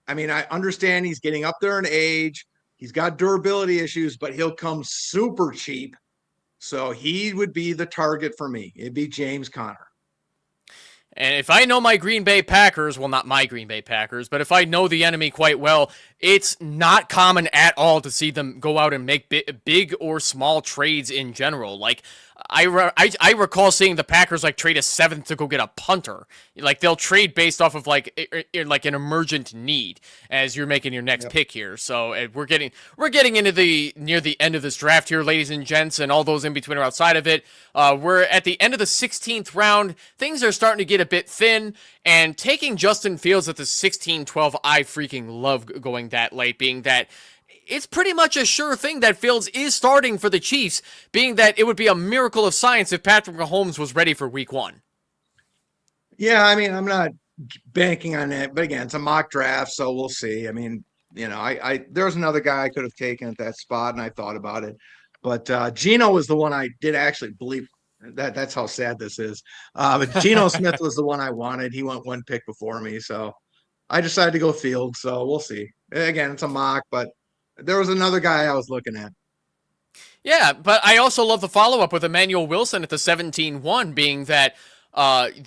C: I mean, I understand he's getting up there in age. He's got durability issues, but he'll come super cheap. So he would be the target for me. It'd be James Conner.
B: And if I know my Green Bay Packers, well, not my Green Bay Packers, but if I know the enemy quite well, it's not common at all to see them go out and make big or small trades in general. Like, I recall seeing the Packers trade a seventh to go get a punter. Like, they'll trade based off of like an emergent need as you're making your next pick here. So we're getting into near the end of this draft here, ladies and gents, and all those in between or outside of it. We're at the end of the 16th round. Things are starting to get a bit thin, and taking Justin Fields at the 16-12, I freaking love going that late, being that it's pretty much a sure thing that Fields is starting for the Chiefs, being that it would be a miracle of science if Patrick Mahomes was ready for week 1.
C: Yeah, I mean, I'm not banking on it, but again, it's a mock draft, so we'll see. I mean, there's another guy I could have taken at that spot, and I thought about it. But Geno was the one I did actually believe. That's how sad this is. But Geno Smith was the one I wanted. He went one pick before me, so I decided to go Field. So we'll see. Again, it's a mock, but there was another guy I was looking at.
B: Yeah, but I also love the follow-up with Emmanuel Wilson at the 17-1, being that,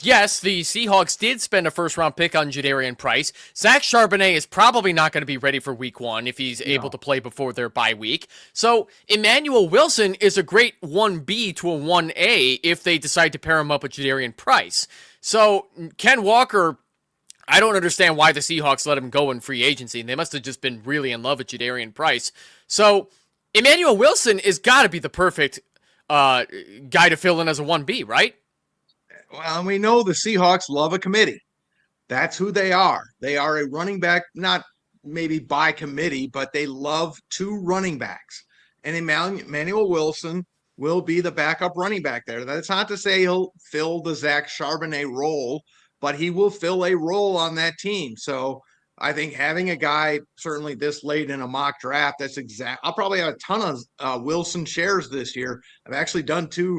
B: yes, the Seahawks did spend a first-round pick on Jadarian Price. Zach Charbonnet is probably not going to be ready for week 1 if he's able to play before their bye week. So Emmanuel Wilson is a great 1B to a 1A if they decide to pair him up with Jadarian Price. So Ken Walker, I don't understand why the Seahawks let him go in free agency. They must have just been really in love with Jadarian Price. So Emmanuel Wilson is got to be the perfect guy to fill in as a 1B, right?
C: Well, and we know the Seahawks love a committee. That's who they are. They are a running back, not maybe by committee, but they love 2 running backs. And Emmanuel Wilson will be the backup running back there. That's not to say he'll fill the Zach Charbonnet role, but he will fill a role on that team. So I think having a guy certainly this late in a mock draft, that's exact. I'll probably have a ton of Wilson shares this year. I've actually done 2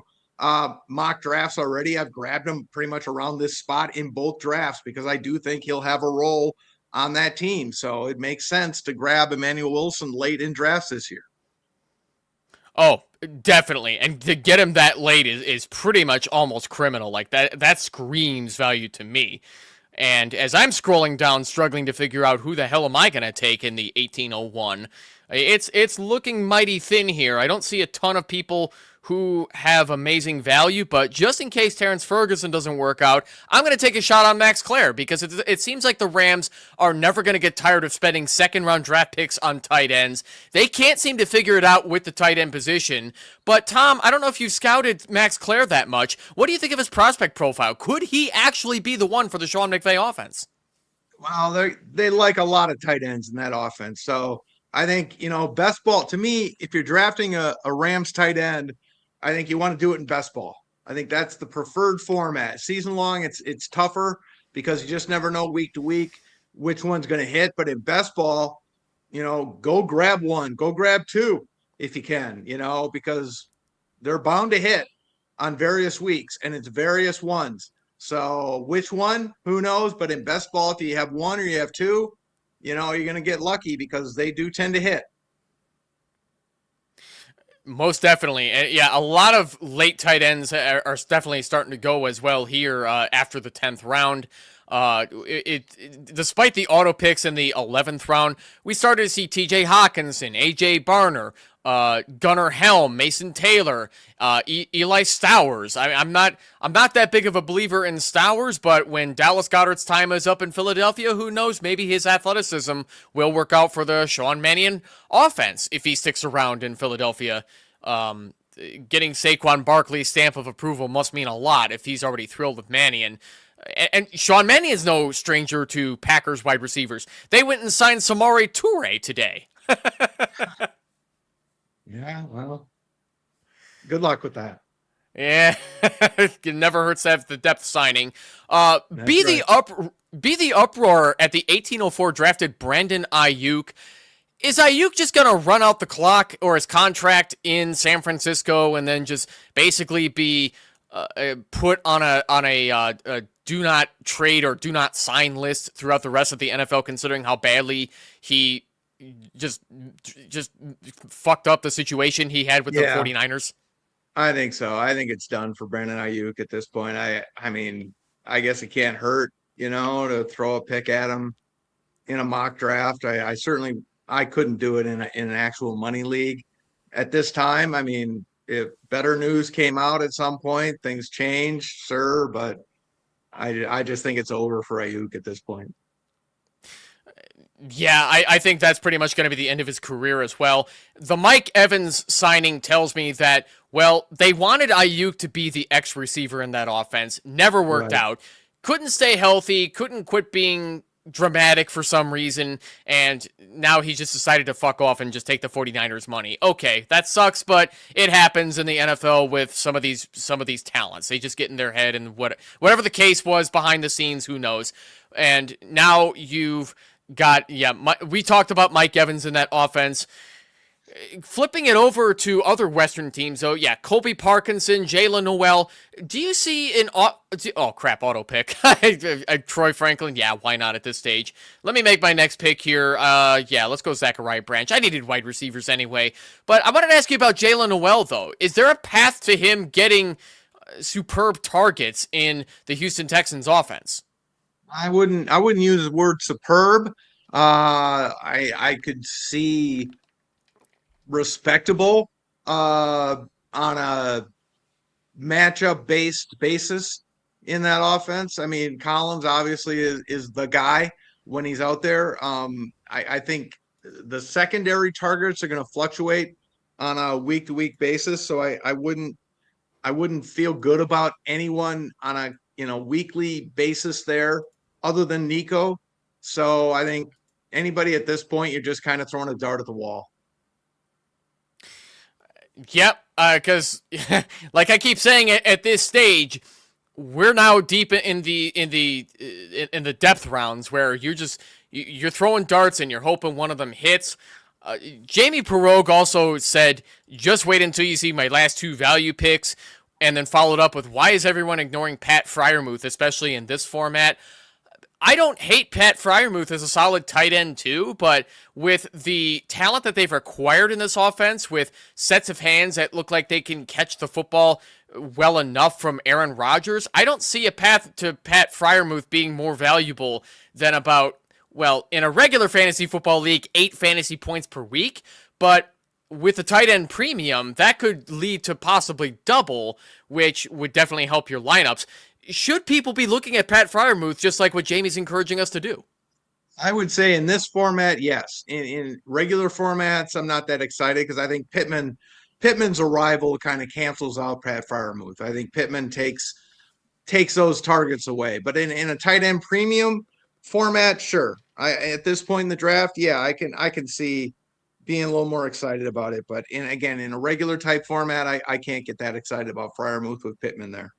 C: mock drafts already. I've grabbed him pretty much around this spot in both drafts because I do think he'll have a role on that team. So it makes sense to grab Emmanuel Wilson late in drafts this year.
B: Oh, definitely. And to get him that late is pretty much almost criminal. Like that screams value to me. And as I'm scrolling down, struggling to figure out who the hell am I going to take in the 1801, it's looking mighty thin here. I don't see a ton of people who have amazing value, but just in case Terrence Ferguson doesn't work out, I'm going to take a shot on Max Clare because it seems like the Rams are never going to get tired of spending second-round draft picks on tight ends. They can't seem to figure it out with the tight end position. But, Tom, I don't know if you've scouted Max Clare that much. What do you think of his prospect profile? Could he actually be the one for the Sean McVay offense?
C: Well, they like a lot of tight ends in that offense. So I think, best ball, to me, if you're drafting a Rams tight end, I think you want to do it in best ball. I think that's the preferred format. Season long, it's tougher because you just never know week to week which one's going to hit. But in best ball, go grab 1, go grab 2 if you can, because they're bound to hit on various weeks and it's various ones. So which one, who knows? But in best ball, if you have 1 or you have 2, you're going to get lucky because they do tend to hit.
B: Most definitely. Yeah, a lot of late tight ends are definitely starting to go as well here after the 10th round. Despite the auto picks in the 11th round, we started to see TJ Hawkinson, AJ Barner, Gunnar Helm, Mason Taylor, Eli Stowers. I'm not that big of a believer in Stowers, but when Dallas Goedert's time is up in Philadelphia, who knows? Maybe his athleticism will work out for the Sean Mannion offense if he sticks around in Philadelphia. Getting Saquon Barkley's stamp of approval must mean a lot if he's already thrilled with Mannion. And Sean Mannion is no stranger to Packers wide receivers. They went and signed Samori Toure today.
C: Yeah, well, good luck with that.
B: Yeah, it never hurts to have the depth signing. Be the uproar at the 1804 drafted Brandon Ayuk. Is Ayuk just going to run out the clock or his contract in San Francisco and then just basically be put on a do not trade or do not sign list throughout the rest of the NFL, considering how badly he just fucked up the situation he had with the 49ers?
C: I think so. I think it's done for Brandon Ayuk at this point. I mean, I guess it can't hurt, to throw a pick at him in a mock draft. I couldn't do it in an actual money league at this time. I mean, if better news came out at some point, things changed, sure, but I just think it's over for Ayuk at this point.
B: Yeah, I think that's pretty much going to be the end of his career as well. The Mike Evans signing tells me that, well, they wanted Ayuk to be the X receiver in that offense. Never worked out. Couldn't stay healthy. Couldn't quit being dramatic for some reason. And now he just decided to fuck off and just take the 49ers money. Okay, that sucks, but it happens in the NFL with some of these talents. They just get in their head, and whatever the case was behind the scenes, who knows. And now you've got, we talked about Mike Evans in that offense. Flipping it over to other Western teams, though, yeah, Colby Parkinson, Jalen Noel. Do you see an auto pick? Troy Franklin, yeah, why not at this stage? Let me make my next pick here. Yeah, let's go Zachariah Branch. I needed wide receivers anyway, but I wanted to ask you about Jalen Noel, though. Is there a path to him getting superb targets in the Houston Texans offense?
C: I wouldn't use the word superb. I could see respectable on a matchup based basis in that offense. I mean, Collins obviously is the guy when he's out there. I think the secondary targets are going to fluctuate on a week to week basis. So I wouldn't feel good about anyone on a weekly basis there other than Nico. So I think anybody at this point, you're just kind of throwing a dart at the wall.
B: Yep, because like I keep saying, at this stage, we're now deep in the depth rounds where you're throwing darts and you're hoping one of them hits. Jamie Perogue also said, "Just wait until you see my last two value picks," and then followed up with, "Why is everyone ignoring Pat Freiermuth, especially in this format?" I don't hate Pat Freiermuth as a solid tight end too, but with the talent that they've acquired in this offense, with sets of hands that look like they can catch the football well enough from Aaron Rodgers, I don't see a path to Pat Freiermuth being more valuable than about, well, in a regular fantasy football league, 8 fantasy points per week, but with the tight end premium, that could lead to possibly double, which would definitely help your lineups. Should people be looking at Pat Freiermuth just like what Jamie's encouraging us to do?
C: I would say in this format, yes. In regular formats, I'm not that excited because I think Pittman's arrival kind of cancels out Pat Freiermuth. I think Pittman takes those targets away. But in a tight end premium format, sure. At this point in the draft, yeah, I can see being a little more excited about it. But in a regular type format, I can't get that excited about Freiermuth with Pittman there.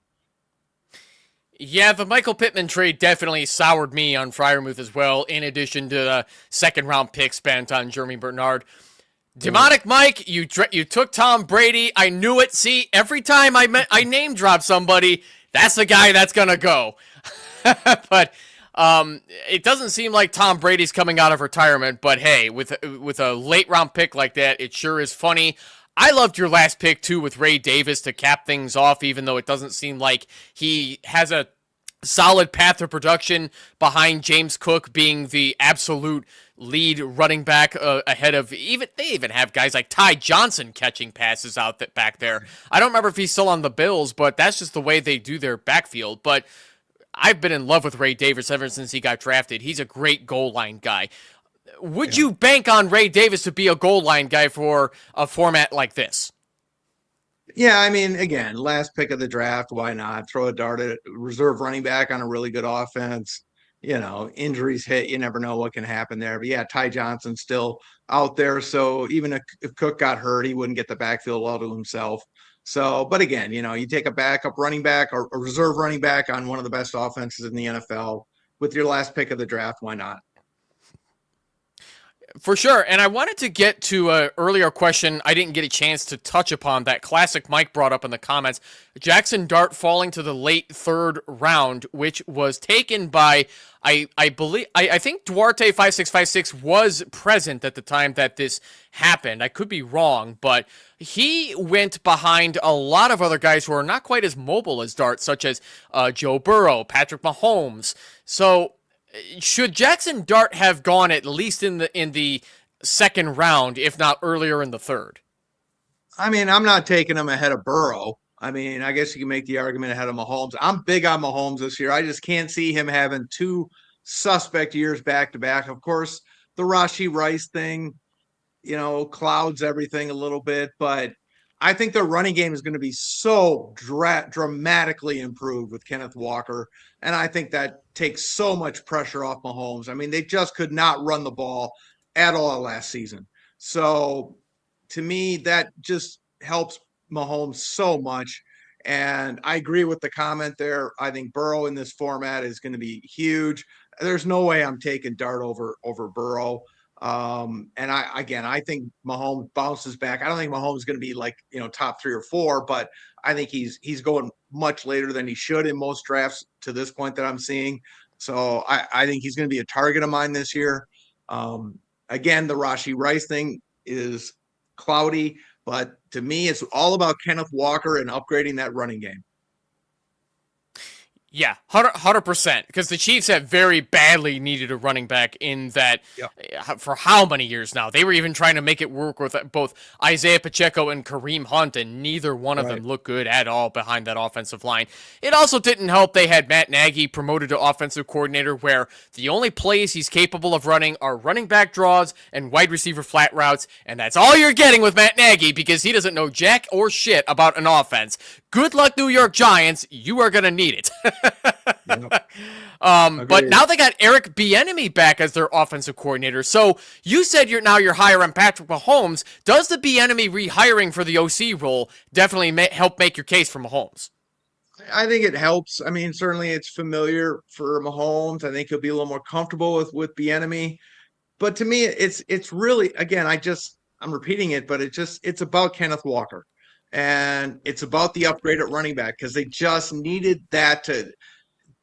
B: Yeah, the Michael Pittman trade definitely soured me on Freiermuth as well, in addition to the second-round pick spent on Jeremy Bernard. Demonic Mike, you took Tom Brady. I knew it. See, every time I name drop somebody, that's the guy that's going to go. But it doesn't seem like Tom Brady's coming out of retirement. But hey, with a late-round pick like that, it sure is funny. I loved your last pick, too, with Ray Davis to cap things off, even though it doesn't seem like he has a solid path to production behind James Cook being the absolute lead running back ahead of they even have guys like Ty Johnson catching passes out back there. I don't remember if he's still on the Bills, but that's just the way they do their backfield. But I've been in love with Ray Davis ever since he got drafted. He's a great goal line guy. Would you bank on Ray Davis to be a goal line guy for a format like this?
C: Yeah, I mean, again, last pick of the draft, why not? Throw a dart at reserve running back on a really good offense. Injuries hit, you never know what can happen there. But yeah, Ty Johnson's still out there. So even if Cook got hurt, he wouldn't get the backfield all to himself. So, but again, you take a backup running back or a reserve running back on one of the best offenses in the NFL with your last pick of the draft, why not?
B: For sure, and I wanted to get to an earlier question I didn't get a chance to touch upon that classic Mike brought up in the comments. Jackson Dart falling to the late third round, which was taken by, I think Duarte 5656 was present at the time that this happened. I could be wrong, but he went behind a lot of other guys who are not quite as mobile as Dart, such as Joe Burrow, Patrick Mahomes. So should Jackson Dart have gone at least in the second round, if not earlier in the third?
C: I mean, I'm not taking him ahead of Burrow. I mean, I guess you can make the argument ahead of Mahomes. I'm big on Mahomes this year. I just can't see him having 2 suspect years back to back. Of course, the Rashee Rice thing, clouds everything a little bit, but I think their running game is going to be so dramatically improved with Kenneth Walker. And I think that takes so much pressure off Mahomes. I mean, they just could not run the ball at all last season. So to me, that just helps Mahomes so much. And I agree with the comment there. I think Burrow in this format is going to be huge. There's no way I'm taking Dart over Burrow. And I think Mahomes bounces back. I don't think Mahomes is going to be like, top 3 or 4, but I think he's going much later than he should in most drafts to this point that I'm seeing. So I think he's going to be a target of mine this year. Again, the Rashee Rice thing is cloudy, but to me, it's all about Kenneth Walker and upgrading that running game.
B: Yeah, 100%, because the Chiefs have very badly needed a running back in that for how many years now? They were even trying to make it work with both Isaiah Pacheco and Kareem Hunt, and neither one of them looked good at all behind that offensive line. It also didn't help they had Matt Nagy promoted to offensive coordinator, where the only plays he's capable of running are running back draws and wide receiver flat routes, and that's all you're getting with Matt Nagy because he doesn't know jack or shit about an offense. Good luck, New York Giants. You are going to need it. But now they got Eric Bieniemy back as their offensive coordinator. So you said you're higher on Patrick Mahomes. Does the Bieniemy rehiring for the OC role definitely help make your case for Mahomes?
C: I think it helps. I mean, certainly it's familiar for Mahomes. I think he'll be a little more comfortable with Bieniemy. But to me, it's really, again, I'm repeating it, but it's about Kenneth Walker. And it's about the upgrade at running back because they just needed that to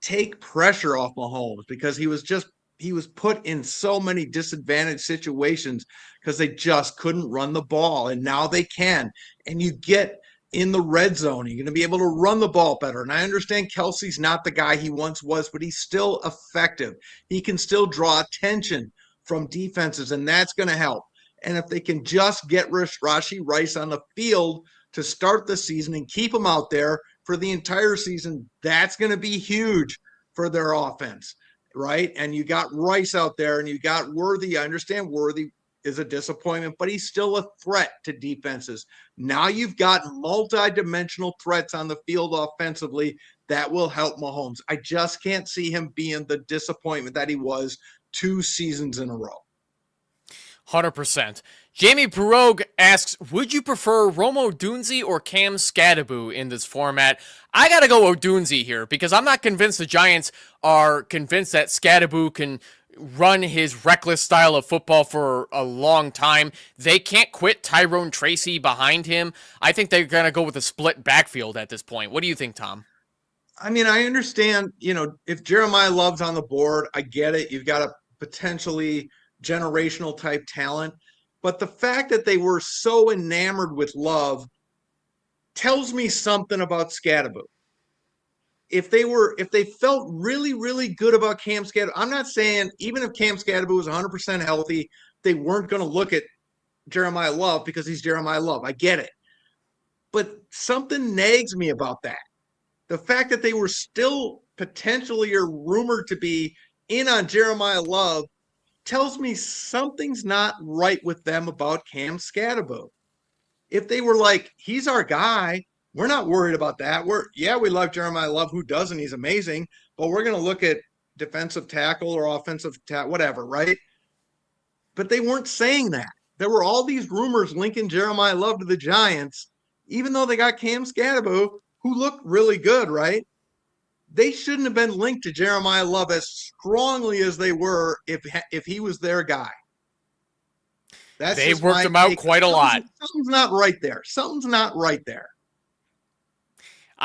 C: take pressure off Mahomes because he was put in so many disadvantaged situations because they just couldn't run the ball. And now they can. And you get in the red zone, you're going to be able to run the ball better. And I understand Kelsey's not the guy he once was, but he's still effective. He can still draw attention from defenses, and that's going to help. And if they can just get Rashee Rice on the field to start the season and keep him out there for the entire season, that's going to be huge for their offense, right? And you got Rice out there and you got Worthy. I understand Worthy is a disappointment, but he's still a threat to defenses. Now you've got multi-dimensional threats on the field offensively that will help Mahomes. I just can't see him being the disappointment that he was 2 seasons in a row.
B: 100%. Jamie Brogue asks, would you prefer Rome Odunze or Cam Skattebo in this format? I got to go Odunze here because I'm not convinced the Giants are convinced that Skattebo can run his reckless style of football for a long time. They can't quit Tyrone Tracy behind him. I think they're going to go with a split backfield at this point. What do you think, Tom?
C: I mean, I understand, if Jeremiah Love's on the board, I get it. You've got a potentially generational type talent. But the fact that they were so enamored with Love tells me something about Skattebo. If they felt really, really good about Cam Skattebo, I'm not saying even if Cam Skattebo was 100% healthy, they weren't going to look at Jeremiah Love because he's Jeremiah Love. I get it. But something nags me about that. The fact that they were still potentially or rumored to be in on Jeremiah Love tells me something's not right with them about Cam Skattebo. If they were like, he's our guy, we're not worried about that. We love Jeremiah Love. Who doesn't? He's amazing. But we're going to look at defensive tackle or offensive tackle, whatever, right? But they weren't saying that. There were all these rumors linking Jeremiah Love to the Giants, even though they got Cam Skattebo, who looked really good, right? They shouldn't have been linked to Jeremiah Love as strongly as they were if he was their guy.
B: They worked him out quite a lot.
C: Something's not right there. Something's not right there.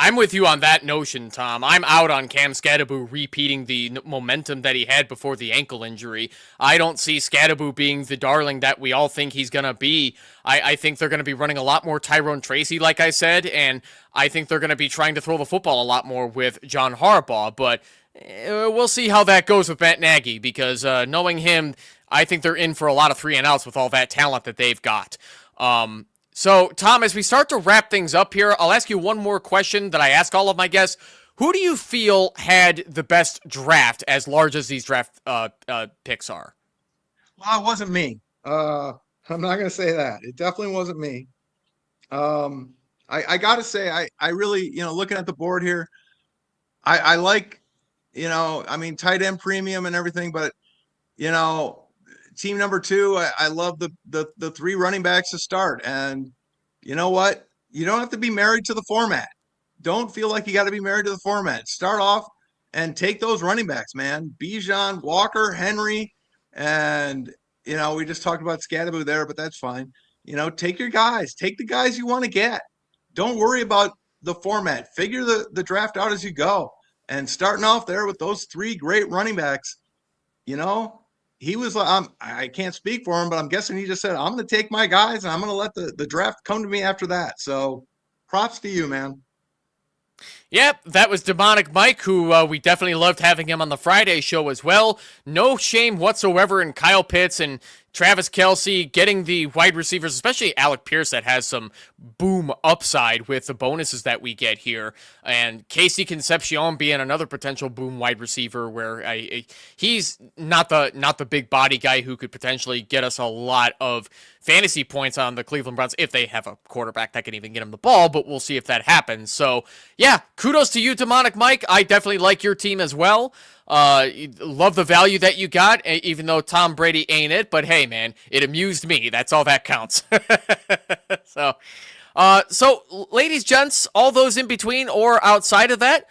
B: I'm with you on that notion, Tom. I'm out on Cam Skattebo repeating the momentum that he had before the ankle injury. I don't see Skattebo being the darling that we all think he's going to be. I think they're going to be running a lot more Tyrone Tracy, like I said, and I think they're going to be trying to throw the football a lot more with John Harbaugh, but we'll see how that goes with Matt Nagy, because knowing him, I think they're in for a lot of 3-and-outs with all that talent that they've got. So, Tom, as we start to wrap things up here, I'll ask you one more question that I ask all of my guests. Who do you feel had the best draft, as large as these draft picks are?
C: Well, it wasn't me. I'm not going to say that. It definitely wasn't me. I got to say, I really, looking at the board here, I like, tight end premium and everything, but, team number 2, I love the 3 running backs to start. And you know what? You don't have to be married to the format. Don't feel like you got to be married to the format. Start off and take those running backs, man. Bijan, Walker, Henry, and, we just talked about Scadaboo there, but that's fine. Take your guys, take the guys you want to get. Don't worry about the format. Figure the draft out as you go. And starting off there with those 3 great running backs, he was I can't speak for him, but I'm guessing he just said, I'm going to take my guys and I'm going to let the draft come to me after that. So props to you, man.
B: Yep, that was Demonic Mike, who we definitely loved having him on the Friday show as well. No shame whatsoever in Kyle Pitts and Travis Kelce getting the wide receivers, especially Alec Pierce, that has some boom upside with the bonuses that we get here. And Casey Concepcion being another potential boom wide receiver where he's not the big body guy who could potentially get us a lot of fantasy points on the Cleveland Browns if they have a quarterback that can even get him the ball, but we'll see if that happens. So, yeah, kudos to you, Demonic Mike. I definitely like your team as well. Love the value that you got, even though Tom Brady ain't it. But hey, man, it amused me. That's all that counts. So, ladies, gents, all those in between or outside of that,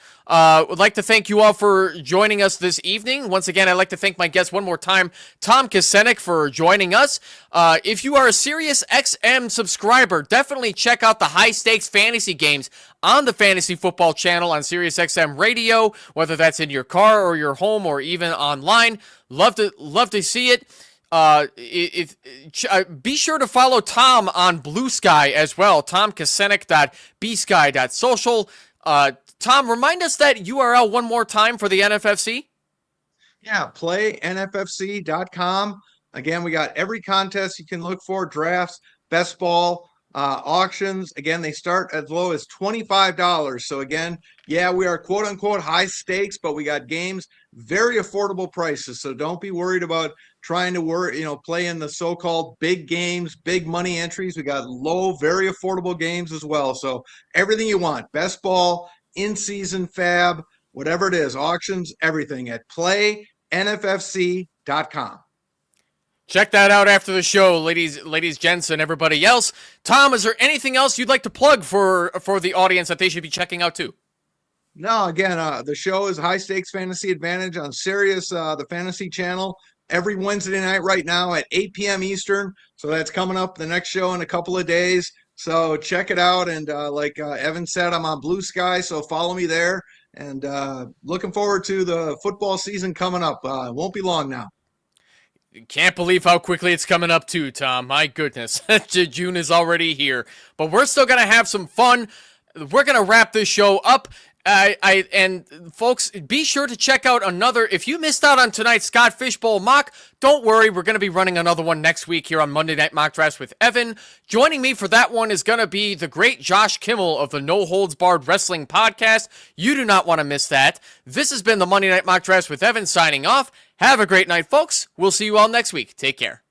B: would like to thank you all for joining us this evening. Once again, I'd like to thank my guest one more time, Tom Kessenich, for joining us. If you are a SiriusXM subscriber, definitely check out the high-stakes fantasy games on the Fantasy Football Channel on SiriusXM Radio, whether that's in your car or your home or even online. Love to see it. Be sure to follow Tom on Bluesky as well, tomkessenich.bsky.social. Tom, remind us that URL one more time for the NFFC.
C: Yeah, playnffc.com. Again, we got every contest you can look for, drafts, best ball, auctions. Again, they start as low as $25. So again, yeah, we are quote unquote high stakes, but we got games, very affordable prices. So don't be worried about trying to play in the so-called big games, big money entries. We got low, very affordable games as well. So everything you want, best ball, in-season fab, whatever it is, auctions, everything at playnffc.com.
B: Check that out after the show, ladies, gents, and everybody else. Tom, is there anything else you'd like to plug for the audience that they should be checking out too?
C: No, again, the show is High Stakes Fantasy Advantage on Sirius, the Fantasy Channel, every Wednesday night right now at 8 p.m. Eastern. So that's coming up the next show in a couple of days. So check it out. And like Evan said, I'm on Bluesky, so follow me there. And looking forward to the football season coming up. It won't be long now.
B: Can't believe how quickly it's coming up too, Tom. My goodness. June is already here. But we're still going to have some fun. We're going to wrap this show up. And folks, be sure to check out another. If you missed out on tonight's Scott Fishbowl mock, don't worry. We're going to be running another one next week here on Monday Night Mock Drafts with Evan. Joining me for that one is going to be the great Josh Kimmel of the No Holds Barred Wrestling Podcast. You do not want to miss that. This has been the Monday Night Mock Drafts with Evan signing off. Have a great night, folks. We'll see you all next week. Take care.